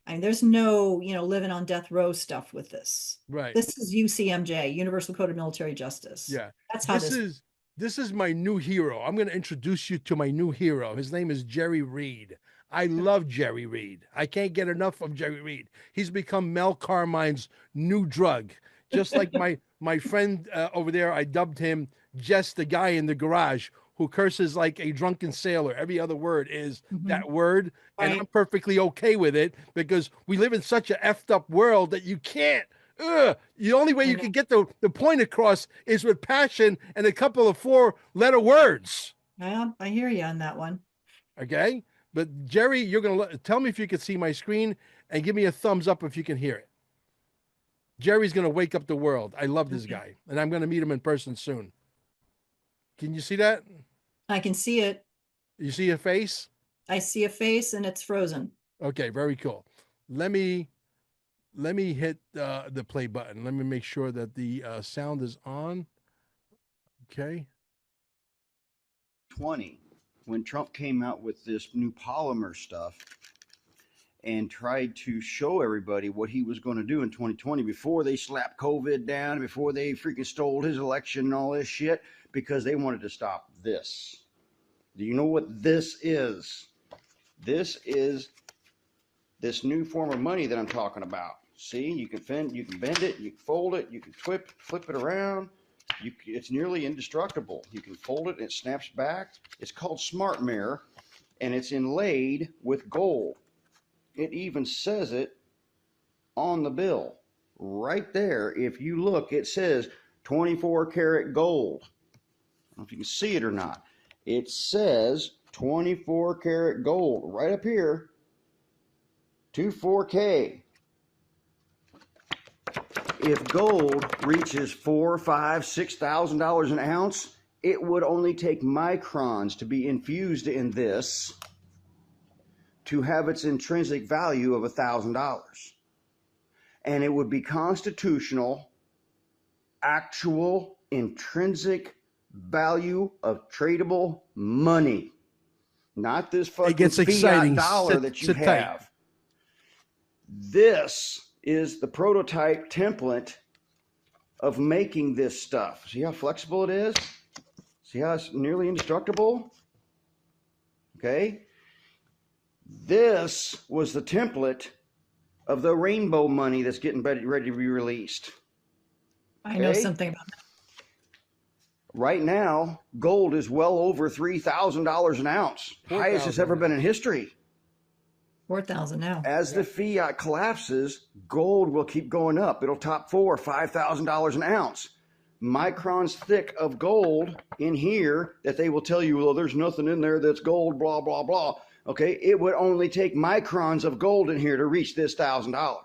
S2: I mean, there's no, living on death row stuff with this.
S1: Right.
S2: This is UCMJ, Universal Code of Military Justice.
S1: Yeah.
S2: That's how
S1: This
S2: this.
S1: is this is my new hero. I'm going to introduce you to my new hero. His name is Jerry Reed. I love Jerry Reed. I can't get enough of Jerry Reed. He's become Mel Carmine's new drug. Just like my friend over there, I dubbed him Jess, the guy in the garage who curses like a drunken sailor. Every other word is that word, and I'm
S2: Right.
S1: perfectly okay with it because we live in such a effed up world that you can't. The only way
S2: I
S1: you
S2: know.
S1: can get the point across is with passion and a couple of 4-letter words.
S2: Well, I hear you on that one.
S1: Okay. But Jerry, you're going to tell me if you can see my screen and give me a thumbs up if you can hear it. Jerry's going to wake up the world. I love this
S2: Okay.
S1: guy, and I'm going to meet him in person soon. Can you see that?
S2: I can see it.
S1: You see a face?
S2: I see a face and it's frozen.
S1: Okay, very cool. Let me hit the play button. Let me make sure that the sound is on. Okay.
S3: 20, when Trump came out with this new polymer stuff and tried to show everybody what he was going to do in 2020 before they slapped COVID down, before they freaking stole his election and all this shit, because they wanted to stop this. Do you know what this is? This is this new form of money that I'm talking about. See, you can bend it, you can fold it, you can flip it around. It's nearly indestructible. You can fold it and it snaps back. It's called Smart Mirror, and it's inlaid with gold. It even says it on the bill. Right there, if you look, it says 24 karat gold. I don't know if you can see it or not. It says 24 karat gold right up here to 4K. If gold reaches $4,000, $5,000, $6,000 an ounce, it would only take microns to be infused in this to have its intrinsic value of $1,000. And it would be constitutional, actual intrinsic value of tradable money. Not this fucking
S1: gets
S3: fiat
S1: exciting.
S3: dollar
S1: Sit-
S3: that you
S1: sit
S3: have.
S1: tight.
S3: This is the prototype template of making this stuff. See how flexible it is? See how it's nearly indestructible? Okay. This was the template of the rainbow money that's getting ready to be released.
S2: I know
S3: Okay.
S2: something about that.
S3: Right now, gold is well over $3,000 an ounce. Highest it's ever been in history.
S2: 4,000 now.
S3: As the fiat collapses, gold will keep going up. It'll top $4,000 or $5,000 an ounce. Microns thick of gold in here that they will tell you, well, there's nothing in there that's gold, blah, blah, blah. Okay, it would only take microns of gold in here to reach this $1,000.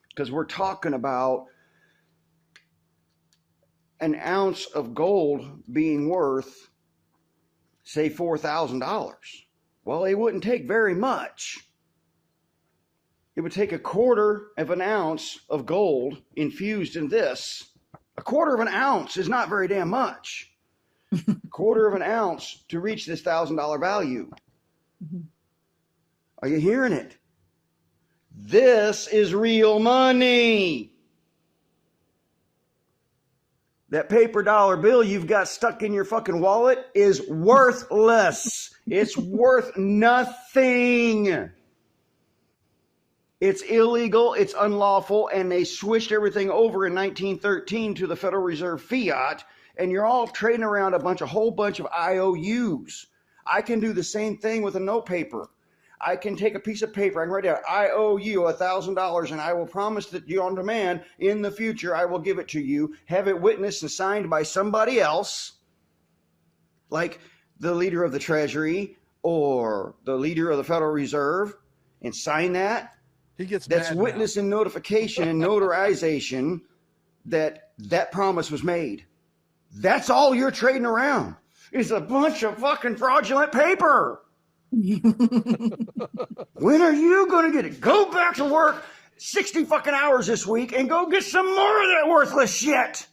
S3: Because we're talking about an ounce of gold being worth, say, $4,000. Well, it wouldn't take very much. It would take a quarter of an ounce of gold infused in this. A quarter of an ounce is not very damn much. A quarter of an ounce to reach this $1,000 value. Are you hearing it? This is real money. That paper dollar bill you've got stuck in your fucking wallet is worthless. It's worth nothing. It's illegal, it's unlawful, and they switched everything over in 1913 to the Federal Reserve fiat, and you're all trading around a whole bunch of IOUs. I can do the same thing with a note paper. I can take a piece of paper, I can write out, I owe you $1,000, and I will promise that you on demand, in the future, I will give it to you, have it witnessed and signed by somebody else, like the leader of the Treasury or the leader of the Federal Reserve, and sign that.
S1: He gets
S3: That's
S1: mad
S3: witness and notification and notarization that that promise was made. That's all you're trading around is a bunch of fucking fraudulent paper. When are you going to get it? Go back to work 60 fucking hours this week and go get some more of that worthless shit.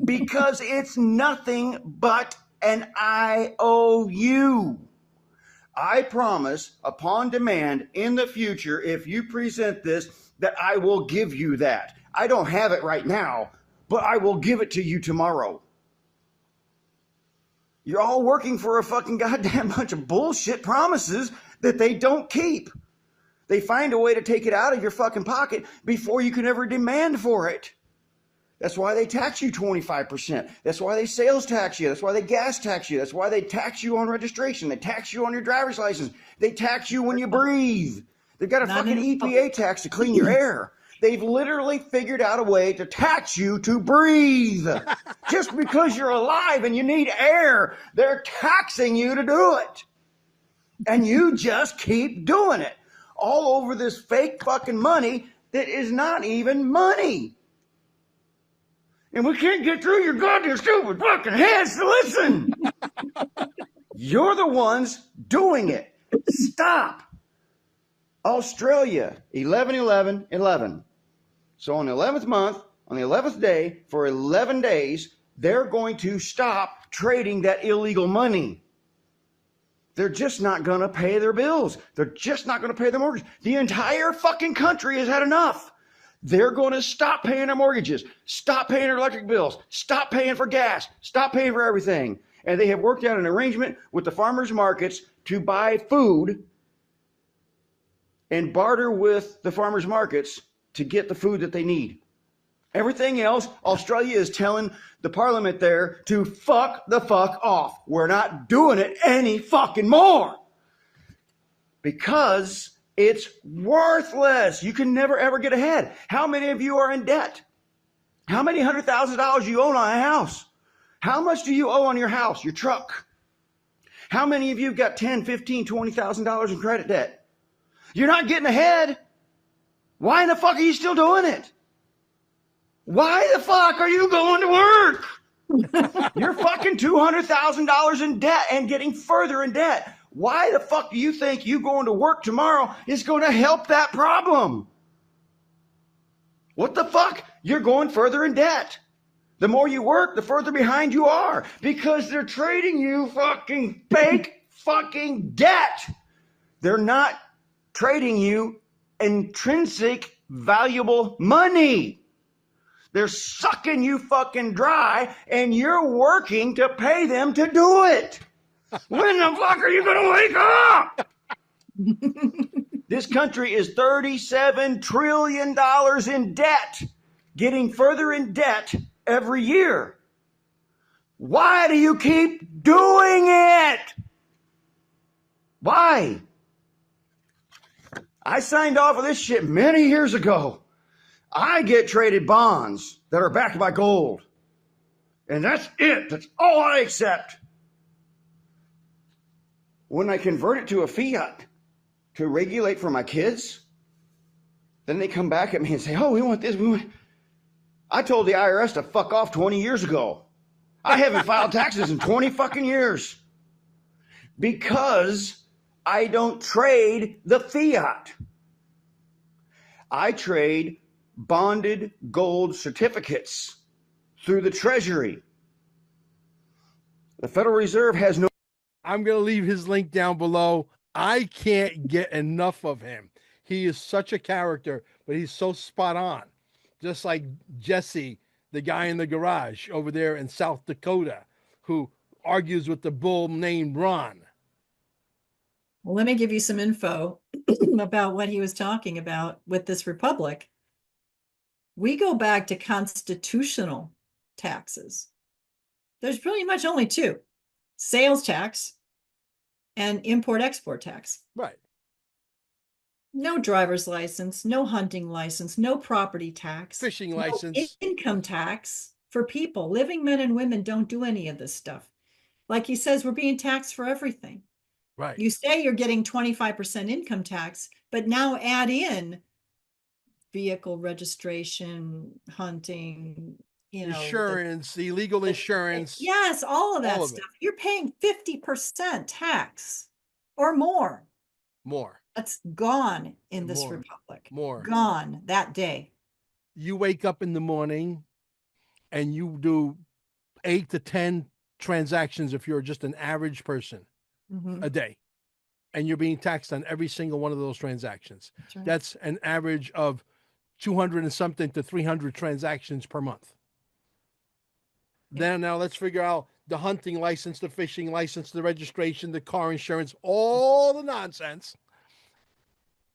S3: Because it's nothing but an IOU. I promise upon demand in the future, if you present this, that I will give you that. I don't have it right now, but I will give it to you tomorrow. You're all working for a fucking goddamn bunch of bullshit promises that they don't keep. They find a way to take it out of your fucking pocket before you can ever demand for it. That's why they tax you 25%. That's why they sales tax you. That's why they gas tax you. That's why they tax you on registration. They tax you on your driver's license. They tax you when you breathe. They've got a fucking EPA tax to clean your air. They've literally figured out a way to tax you to breathe. Just because you're alive and you need air, they're taxing you to do it. And you just keep doing it. All over this fake fucking money that is not even money. And we can't get through your goddamn stupid fucking heads to listen. You're the ones doing it. Stop. Australia, 11-11-11. So on the 11th month, on the 11th day, for 11 days, they're going to stop trading that illegal money. They're just not going to pay their bills. They're just not going to pay their mortgage. The entire fucking country has had enough. They're going to stop paying their mortgages, stop paying their electric bills, stop paying for gas, stop paying for everything. And they have worked out an arrangement with the farmers markets to buy food and barter with the farmers markets to get the food that they need. Everything else, Australia is telling the parliament there to fuck the fuck off. We're not doing it any fucking more. Because it's worthless. You can never ever get ahead. How many of you are in debt? How many $100,000 you own on a house? How much do you owe on your house, your truck? How many of you have got $10,000, $15,000, $20,000 in credit debt? You're not getting ahead. Why in the fuck are you still doing it? Why the fuck are you going to work? You're fucking $200,000 in debt and getting further in debt. Why the fuck do you think you going to work tomorrow is going to help that problem? What the fuck? You're going further in debt. The more you work, the further behind you are because they're trading you fucking fake fucking debt. They're not trading you intrinsic valuable money. They're sucking you fucking dry and you're working to pay them to do it. When the fuck are you going to wake up? This country is $37 trillion in debt, getting further in debt every year. Why do you keep doing it? Why? I signed off of this shit many years ago. I get traded bonds that are backed by gold. And that's it. That's all I accept. When I convert it to a fiat to regulate for my kids, then they come back at me and say, oh, we want this. I told the IRS to fuck off 20 years ago. I haven't filed taxes in 20 fucking years because I don't trade the fiat. I trade bonded gold certificates through the Treasury. The Federal Reserve has no.
S1: I'm going to leave his link down below. I can't get enough of him. He is such a character, but he's so spot on. Just like Jesse, the guy in the garage over there in South Dakota, who argues with the bull named Ron.
S2: Well, let me give you some info about what he was talking about with this republic. We go back to constitutional taxes. There's pretty much only two: sales tax and import-export tax.
S1: Right.
S2: No driver's license, no hunting license, no property tax,
S1: Fishing
S2: no
S1: license.
S2: income tax for people. Living men and women don't do any of this stuff. Like he says, we're being taxed for everything.
S1: Right.
S2: You say you're getting 25% income tax, but now add in vehicle registration, hunting,
S1: insurance, illegal insurance.
S2: Yes, all of that
S1: all of
S2: stuff. You're paying 50% tax or more.
S1: More.
S2: That's gone in this
S1: More.
S2: republic.
S1: More.
S2: Gone that day.
S1: You wake up in the morning and you do 8 to 10 transactions if you're just an average person a day. and you're being taxed on every single one of those transactions.
S2: That's right.
S1: That's an average of 200 and something to 300 transactions per month. Then now let's figure out the hunting license, the fishing license, the registration, the car insurance, all the nonsense.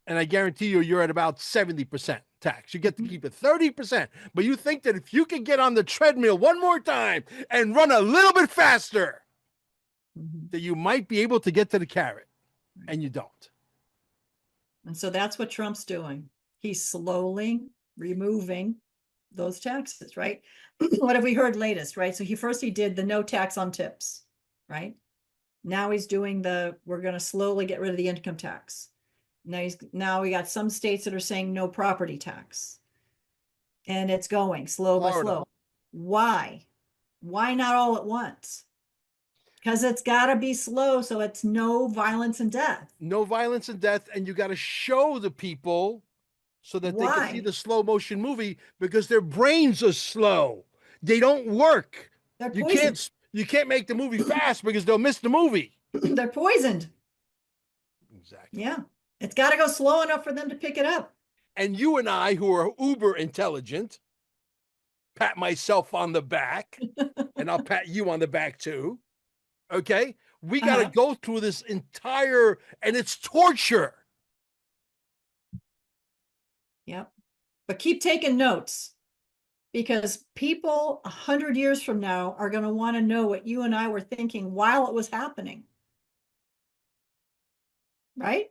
S1: And I guarantee you, you're at about 70% tax. You get to keep it 30%. But you think that if you can get on the treadmill one more time and run a little bit faster, that you might be able to get to the carrot, and you don't.
S2: And so that's what Trump's doing. He's slowly removing those taxes, right? What have we heard latest, right? So he did the no tax on tips, right? Now he's doing we're going to slowly get rid of the income tax. Now we got some states that are saying no property tax. And it's going slow by slow. Why? Why not all at once? Because it's got to be slow, so it's no violence and death.
S1: No violence and death, and you got to show the people so that they can see the slow motion movie, because their brains are slow. They don't work.
S2: They're poisoned.
S1: You can't make the movie fast because they'll miss the movie.
S2: They're poisoned.
S1: Exactly.
S2: Yeah. It's got to go slow enough for them to pick it up.
S1: And you and I, who are uber intelligent, pat myself on the back, and I'll pat you on the back too. Okay? We got to go through this entire, and it's torture.
S2: Yep. But keep taking notes, because people 100 years from now are going to want to know what you and I were thinking while it was happening. Right?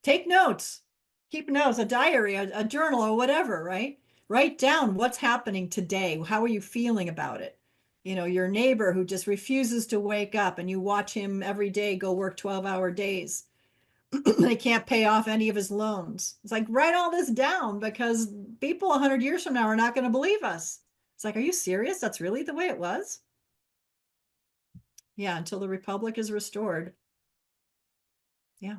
S2: Take notes. Keep notes, a diary, a journal, or whatever, right? Write down what's happening today. How are you feeling about it? You know, your neighbor who just refuses to wake up, and you watch him every day go work 12-hour days. They can't pay off any of his loans. It's like, write all this down, because people 100 years from now are not going to believe us. It's like, are you serious? That's really the way it was? Yeah, until the republic is restored. Yeah.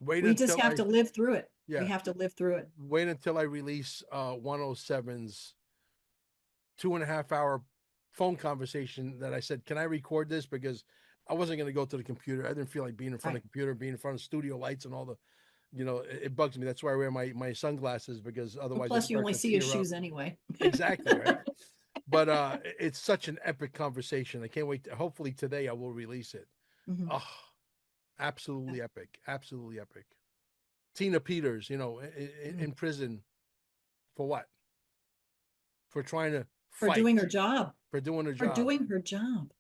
S2: We just have to live through it. Yeah. We have to live through it.
S1: Wait until I release 107's 2.5-hour phone conversation that I said, can I record this? Because I wasn't going to go to the computer. I didn't feel like being in front of the computer, being in front of studio lights and all the, it bugs me. That's why I wear my sunglasses, because otherwise.
S2: Plus, you only see your shoes anyway.
S1: Exactly, right? But it's such an epic conversation. I can't wait. Hopefully today I will release it. Mm-hmm. Oh, absolutely epic. Absolutely epic. Tina Peters, in prison for what? For trying to fight.
S2: For doing her job.
S1: For doing her job.
S2: For doing her job.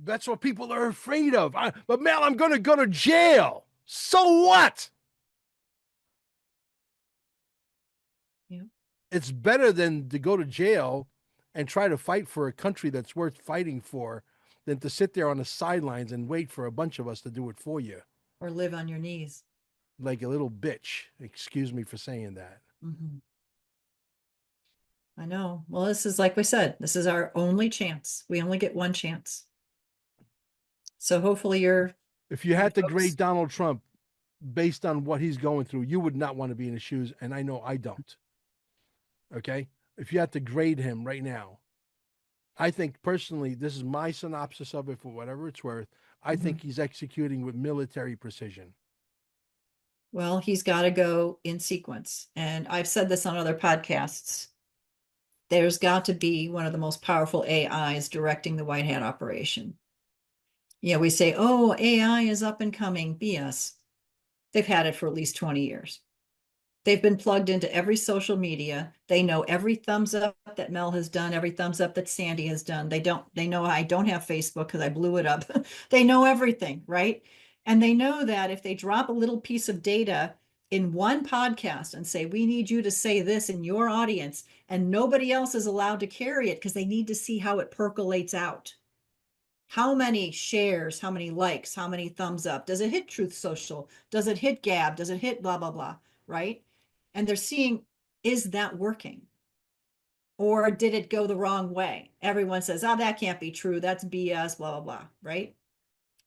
S1: That's what people are afraid of. But Mel, I'm going to go to jail. So what? Yeah. It's better than to go to jail and try to fight for a country that's worth fighting for than to sit there on the sidelines and wait for a bunch of us to do it for you.
S2: Or live on your knees.
S1: Like a little bitch. Excuse me for saying that.
S2: Mm-hmm. I know. Well, this is, like we said, this is our only chance. We only get one chance. So hopefully
S1: if you had to grade Donald Trump based on what he's going through, you would not want to be in his shoes. And I know I don't. Okay. If you had to grade him right now, I think personally, this is my synopsis of it for whatever it's worth. I think he's executing with military precision.
S2: Well, he's got to go in sequence. And I've said this on other podcasts. There's got to be one of the most powerful AIs directing the White Hat operation. Yeah, we say, oh, AI is up and coming. BS. They've had it for at least 20 years. They've been plugged into every social media. They know every thumbs up that Mel has done, every thumbs up that Sandy has done. They know I don't have Facebook because I blew it up. They know everything, right? And they know that if they drop a little piece of data in one podcast and say, we need you to say this in your audience, and nobody else is allowed to carry it because they need to see how it percolates out. How many shares, how many likes, how many thumbs up? Does it hit Truth Social? Does it hit Gab? Does it hit blah, blah, blah, right? And they're seeing, is that working? Or did it go the wrong way? Everyone says, oh, that can't be true. That's BS, blah, blah, blah, right?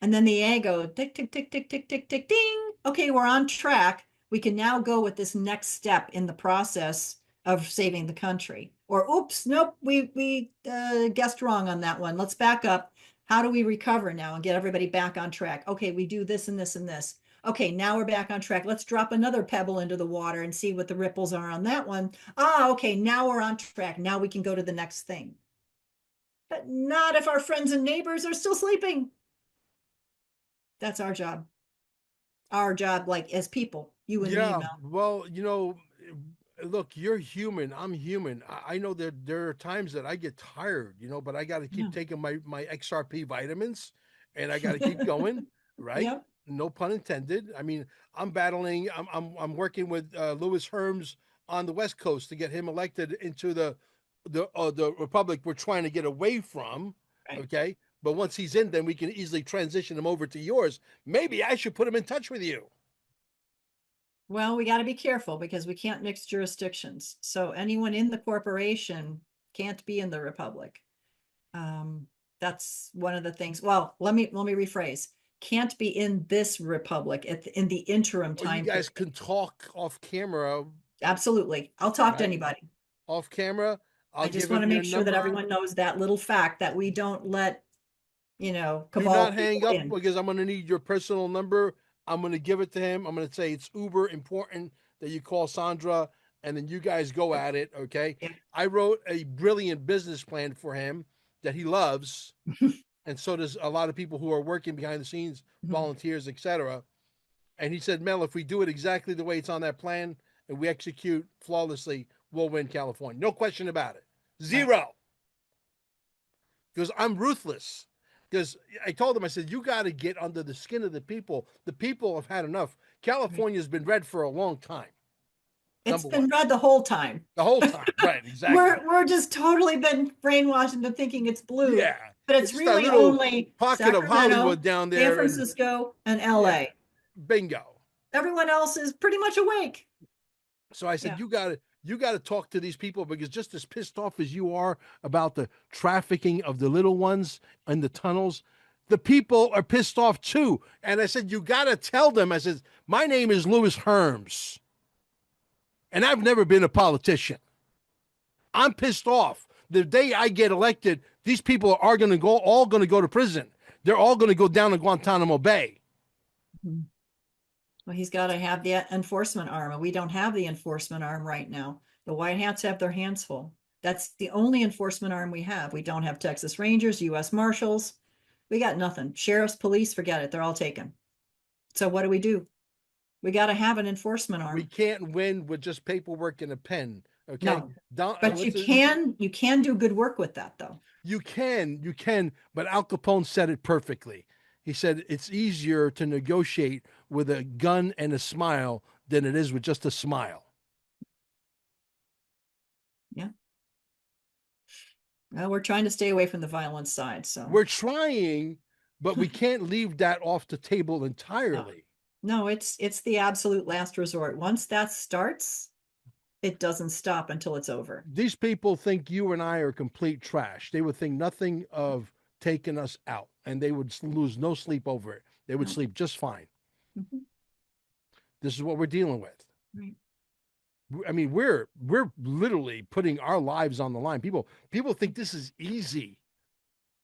S2: And then the AI go, tick, tick, tick, tick, tick, tick, tick, ding. Okay, we're on track. We can now go with this next step in the process of saving the country. Or, oops, nope, we guessed wrong on that one. Let's back up. How do we recover now and get everybody back on track? Okay, we do this and this and this. Okay, now we're back on track. Let's drop another pebble into the water and see what the ripples are on that one. Ah, okay, now we're on track. Now we can go to the next thing. But not if our friends and neighbors are still sleeping. That's our job. Our job, like as people, you and me,
S1: Yeah,
S2: Mel.
S1: well, look, you're human. I'm human. I know that there are times that I get tired, but I got to keep
S2: Yeah.
S1: taking my XRP vitamins, and I got to keep going, right?
S2: Yep.
S1: No pun intended. I mean, I'm battling. I'm working with Lewis Herms on the West Coast to get him elected into the republic we're trying to get away from.
S2: Right.
S1: Okay, but once he's in, then we can easily transition him over to yours. Maybe I should put him in touch with you.
S2: Well, we got to be careful because we can't mix jurisdictions. So anyone in the corporation can't be in the republic. That's one of the things. Well, let me rephrase. Can't be in this republic in the interim
S1: Or you
S2: time
S1: guys
S2: period.
S1: can talk off camera,
S2: Absolutely. I'll talk to
S1: right?
S2: anybody.
S1: Off camera.
S2: I
S1: I'll
S2: just
S1: give
S2: want
S1: him
S2: to
S1: your
S2: make sure that
S1: number.
S2: everyone knows that little fact that we don't let,
S1: Do
S2: cabal
S1: not hang
S2: people
S1: up
S2: in.
S1: because I'm going to need your personal number. I'm going to give it to him. I'm going to say it's uber important that you call Sandra and then you guys go at it. Okay.
S2: Yeah.
S1: I wrote a brilliant business plan for him that he loves. And so does a lot of people who are working behind the scenes,
S2: Mhm.
S1: volunteers, etc. And he said, Mel, if we do it exactly the way it's on that plan and we execute flawlessly, we'll win California. No question about it.
S2: Right.
S1: Zero. Because I'm ruthless. Because I told him, I said, you got to get under the skin of the people. The people have had enough.
S2: Right.
S1: California's been red for a long time.
S2: It's
S1: Number one.
S2: been red the whole time.
S1: The whole time. Right, exactly.
S2: We're just totally been brainwashed into thinking it's blue,
S1: Yeah.
S2: but it's
S1: It's that
S2: really
S1: little
S2: only
S1: pocket of
S2: Sacramento,
S1: Hollywood down
S2: San
S1: there. And
S2: Francisco, and
S1: yeah,
S2: LA.
S1: bingo.
S2: Everyone else is pretty much awake.
S1: So I said,
S2: Yeah.
S1: you got to talk to these people because just as pissed off as you are about the trafficking of the little ones in the tunnels, the people are pissed off too. And I said, you got to tell them. I said, my name is Lewis Herms, and I've never been a politician. I'm pissed off. The day I get elected, these people are going to go to prison. They're all going to go down to Guantanamo Bay.
S2: Mhm. Well, he's got to have the enforcement arm, and we don't have the enforcement arm right now. The white hats have their hands full. That's the only enforcement arm we have. We don't have Texas Rangers, U.S. Marshals. We got nothing. Sheriffs, police, forget it. They're all taken. So what do? We got to have an enforcement
S1: We
S2: arm.
S1: can't win with just paperwork and a pen. Okay.
S2: No,
S1: Don,
S2: but you can do good work with that though.
S1: You can, but Al Capone said it perfectly. He said it's easier to negotiate with a gun and a smile than it is with just a smile.
S2: Yeah. Well, we're trying to stay away from the violence side. So
S1: We're trying, but we can't leave that off the table entirely.
S2: no, it's the absolute last resort. Once that starts, it doesn't stop until it's over.
S1: These people think you and I are complete trash. They would think nothing of taking us out, and they would lose no sleep over it. They would
S2: No.
S1: sleep just fine.
S2: Mhm.
S1: This is what we're dealing with.
S2: Right.
S1: I mean, we're literally putting our lives on the line. People think this is easy.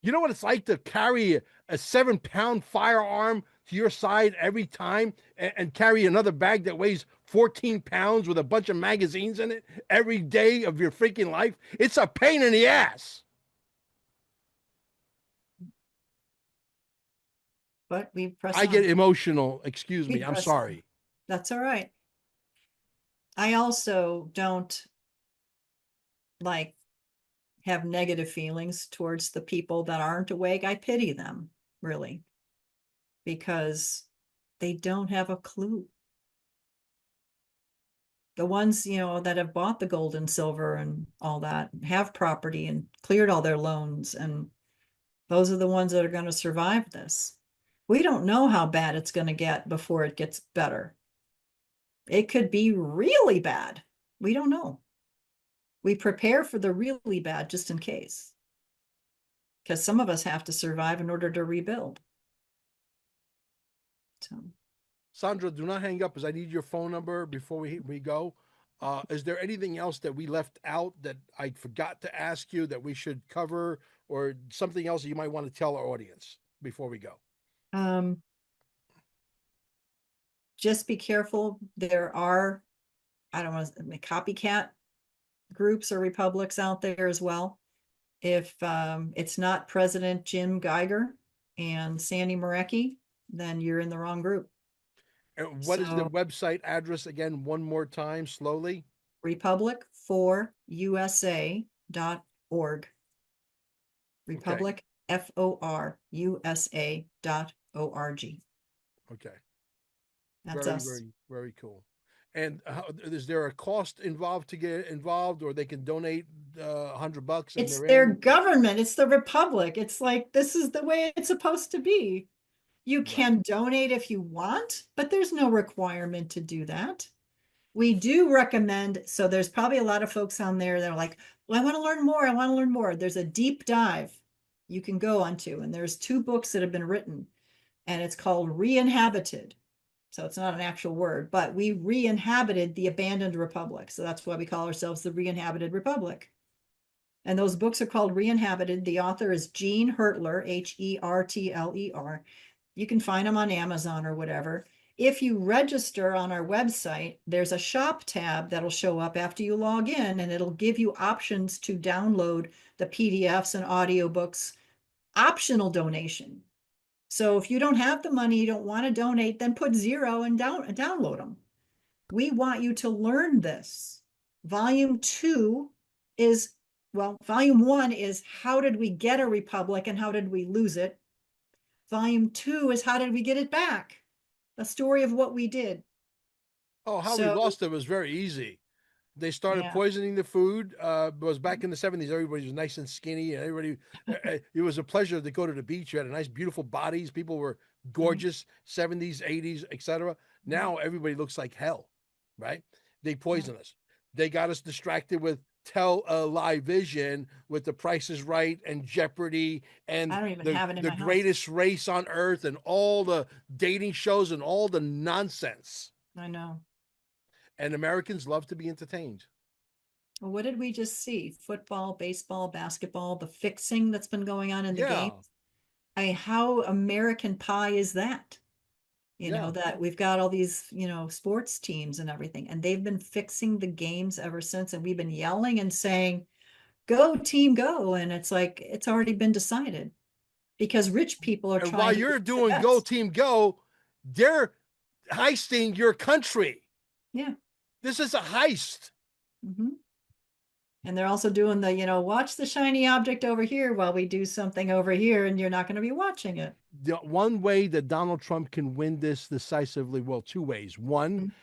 S1: You know what it's like to carry a 7-pound firearm to your side every time and carry another bag that weighs 14 pounds with a bunch of magazines in it every day of your freaking life? It's a pain in the ass.
S2: But we press
S1: I
S2: on.
S1: get emotional. Excuse
S2: We
S1: me. I'm
S2: press on.
S1: sorry.
S2: That's all right. I also don't like have negative feelings towards the people that aren't awake. I pity them, really, because they don't have a clue. The ones, that have bought the gold and silver and all that, have property and cleared all their loans, and those are the ones that are going to survive this. We don't know how bad it's going to get before it gets better. It could be really bad. We don't know. We prepare for the really bad just in case. Because some of us have to survive in order to rebuild. So,
S1: Sandra, do not hang up because I need your phone number before we go. Is there anything else that we left out that I forgot to ask you that we should cover or something else that you might want to tell our audience before we go?
S2: Just be careful. There are, I don't want to copycat groups or republics out there as well. If it's not President Jim Geiger and Sandy Miarecki, then you're in the wrong group.
S1: And what is the website address again, one more time, slowly?
S2: republic4usa.org. Republic, FORUSA.org.
S1: Okay.
S2: That's
S1: very,
S2: us.
S1: very, very cool. And is there a cost involved to get involved, or they can donate $100 and
S2: It's
S1: they're
S2: their
S1: in?
S2: government. It's the republic. It's like, this is the way it's supposed to be. You can donate if you want, but there's no requirement to do that. We do recommend, so there's probably a lot of folks on there that are like, well, I want to learn more. I want to learn more. There's a deep dive you can go onto, and there's 2 books that have been written, and it's called Re-inhabited. So it's not an actual word, but we re-inhabited the abandoned republic. So that's why we call ourselves the Re-inhabited Republic. And those books are called Re-inhabited. The author is Jean Hertler, Hertler. You can find them on Amazon or whatever. If you register on our website, there's a shop tab that'll show up after you log in, and it'll give you options to download the PDFs and audiobooks, optional donation. So if you don't have the money, you don't want to donate, then put 0 and download them. We want you to learn this. Volume 2 is, well, volume 1 is how did we get a republic and how did we lose it? Volume 2 is how did we get it back? A story of what we did.
S1: Oh, how we lost it was very easy. They started poisoning the food. It was back in the 70s. Everybody was nice and skinny, and everybody. It was a pleasure to go to the beach. You had a nice, beautiful bodies. People were gorgeous. 70s, 80s, etc. Now everybody looks like hell, right? They poison us. They got us distracted with television, with The Price is Right and Jeopardy and
S2: I don't even have it in
S1: the
S2: my
S1: Greatest Race on Earth and all the dating shows and all the nonsense.
S2: I know.
S1: And Americans love to be entertained.
S2: Well, what did we just see? Football, baseball, basketball, the fixing that's been going on in the game. I mean, how American Pie is that? You know, that we've got all these, you know, sports teams and everything, and they've been fixing the games ever since. And we've been yelling and saying, go team, go. And it's like, it's already been decided because rich people are trying.
S1: While you're doing go team, go, they're heisting your country.
S2: Yeah.
S1: This is a heist.
S2: And they're also doing the, you know, watch the shiny object over here while we do something over here, and you're not going to be watching it.
S1: The one way that Donald Trump can win this decisively, well, 2 ways. One,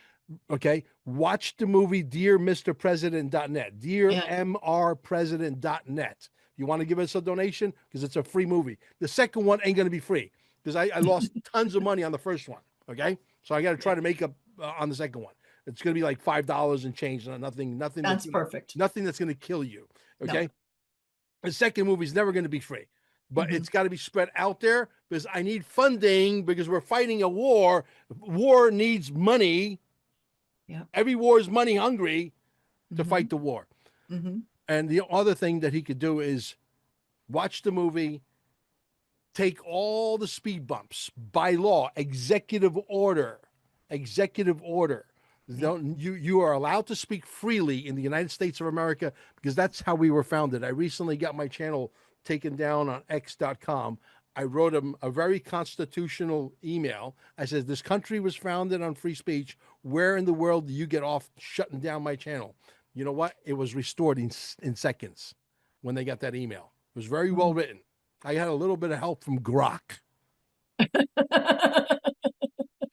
S1: okay, watch the movie Dear Mr. President.net, DearMrPresident.net. You want to give us a donation? Because it's a free movie. The second one ain't going to be free because I lost tons of money on the first one, okay? So I got to try to make up on the second one. It's going to be like $5 and change. Nothing.
S2: That's perfect.
S1: Nothing that's going to kill you. Okay. No. The second movie is never going to be free, but it's got to be spread out there because I need funding because we're fighting a war. War needs money.
S2: Yeah.
S1: Every war is money hungry to fight the war. And the other thing that he could do is watch the movie, take all the speed bumps by law, executive order. You are allowed to speak freely in the United States of America because that's how we were founded. I recently got my channel taken down on x.com. I wrote him a very constitutional email. I said, this country was founded on free speech. Where in the world do you get off shutting down my channel? You know what? It was restored in seconds when they got that email. It was very well written. I had a little bit of help from Grok.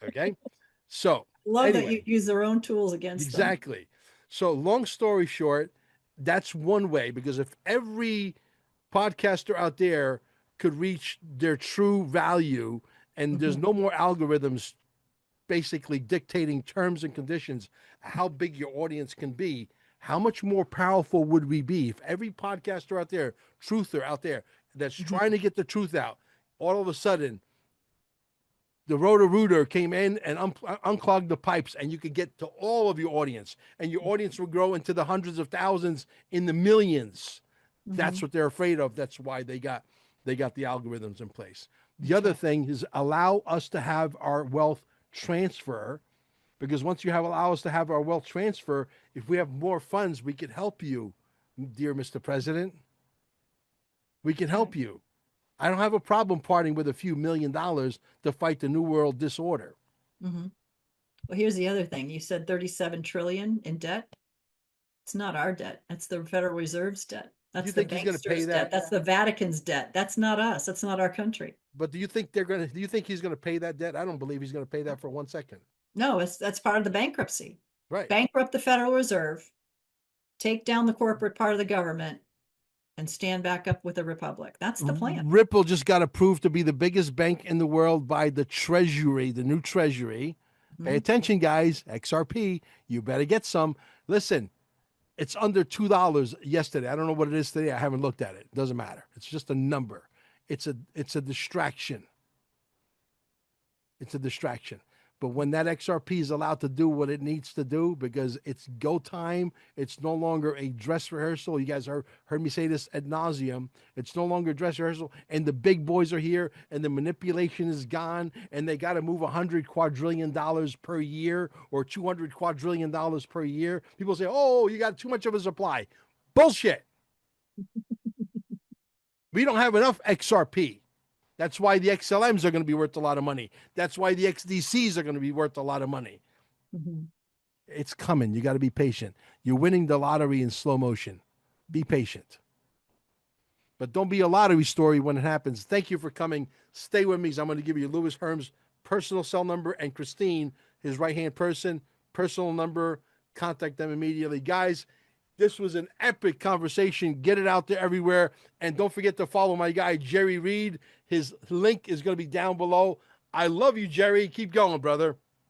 S1: Okay. So
S2: love that you use their own tools against them.
S1: Exactly. So long story short, that's one way, because if every podcaster out there could reach their true value and there's no more algorithms basically dictating terms and conditions, how big your audience can be, how much more powerful would we be if every podcaster out there, truther out there that's trying to get the truth out, all of a sudden the Roto-Rooter came in and unclogged the pipes, and you could get to all of your audience, and your audience will grow into the hundreds of thousands, in the millions. That's what they're afraid of. That's why they got the algorithms in place. The other thing is allow us to have our wealth transfer, because once you allow us to have our wealth transfer, if we have more funds, we can help you, dear Mr. President. We can help you. I don't have a problem parting with a few $1 million to fight the New World disorder.
S2: Well, here's the other thing. You said 37 trillion in debt. It's not our debt. That's the Federal Reserve's debt. That's the bankster's debt. That's the Vatican's debt. That's not us. That's not our country.
S1: But do you think he's going to pay that debt? I don't believe he's going to pay that for 1 second.
S2: No, that's part of the bankruptcy.
S1: Right.
S2: Bankrupt the Federal Reserve, take down the corporate part of the government, and stand back up with a republic. That's the plan.
S1: Ripple just got approved to be the biggest bank in the world by the Treasury, the new Treasury. Pay attention, guys. XRP, you better get some. Listen, it's under $2 yesterday. I don't know what it is today. I haven't looked at it. It doesn't matter. It's just a number. It's a distraction. It's a distraction. But when that XRP is allowed to do what it needs to do, because it's go time, it's no longer a dress rehearsal. You guys heard me say this ad nauseum. It's no longer a dress rehearsal, and the big boys are here, and the manipulation is gone, and they got to move $100 quadrillion per year or $200 quadrillion per year. People say, "Oh, you got too much of a supply." Bullshit. We don't have enough XRP. That's why the XLMs are going to be worth a lot of money. That's why the XDCs are going to be worth a lot of money. It's coming. You got to be patient. You're winning the lottery in slow motion. Be patient. But don't be a lottery story when it happens. Thank you for coming. Stay with me. I'm going to give you Louis Herm's personal cell number and Christine, his right-hand person, personal number. Contact them immediately. Guys, this was an epic conversation. Get it out there everywhere. And don't forget to follow my guy, Jerry Reed. His link is going to be down below. I love you, Jerry. Keep going, brother.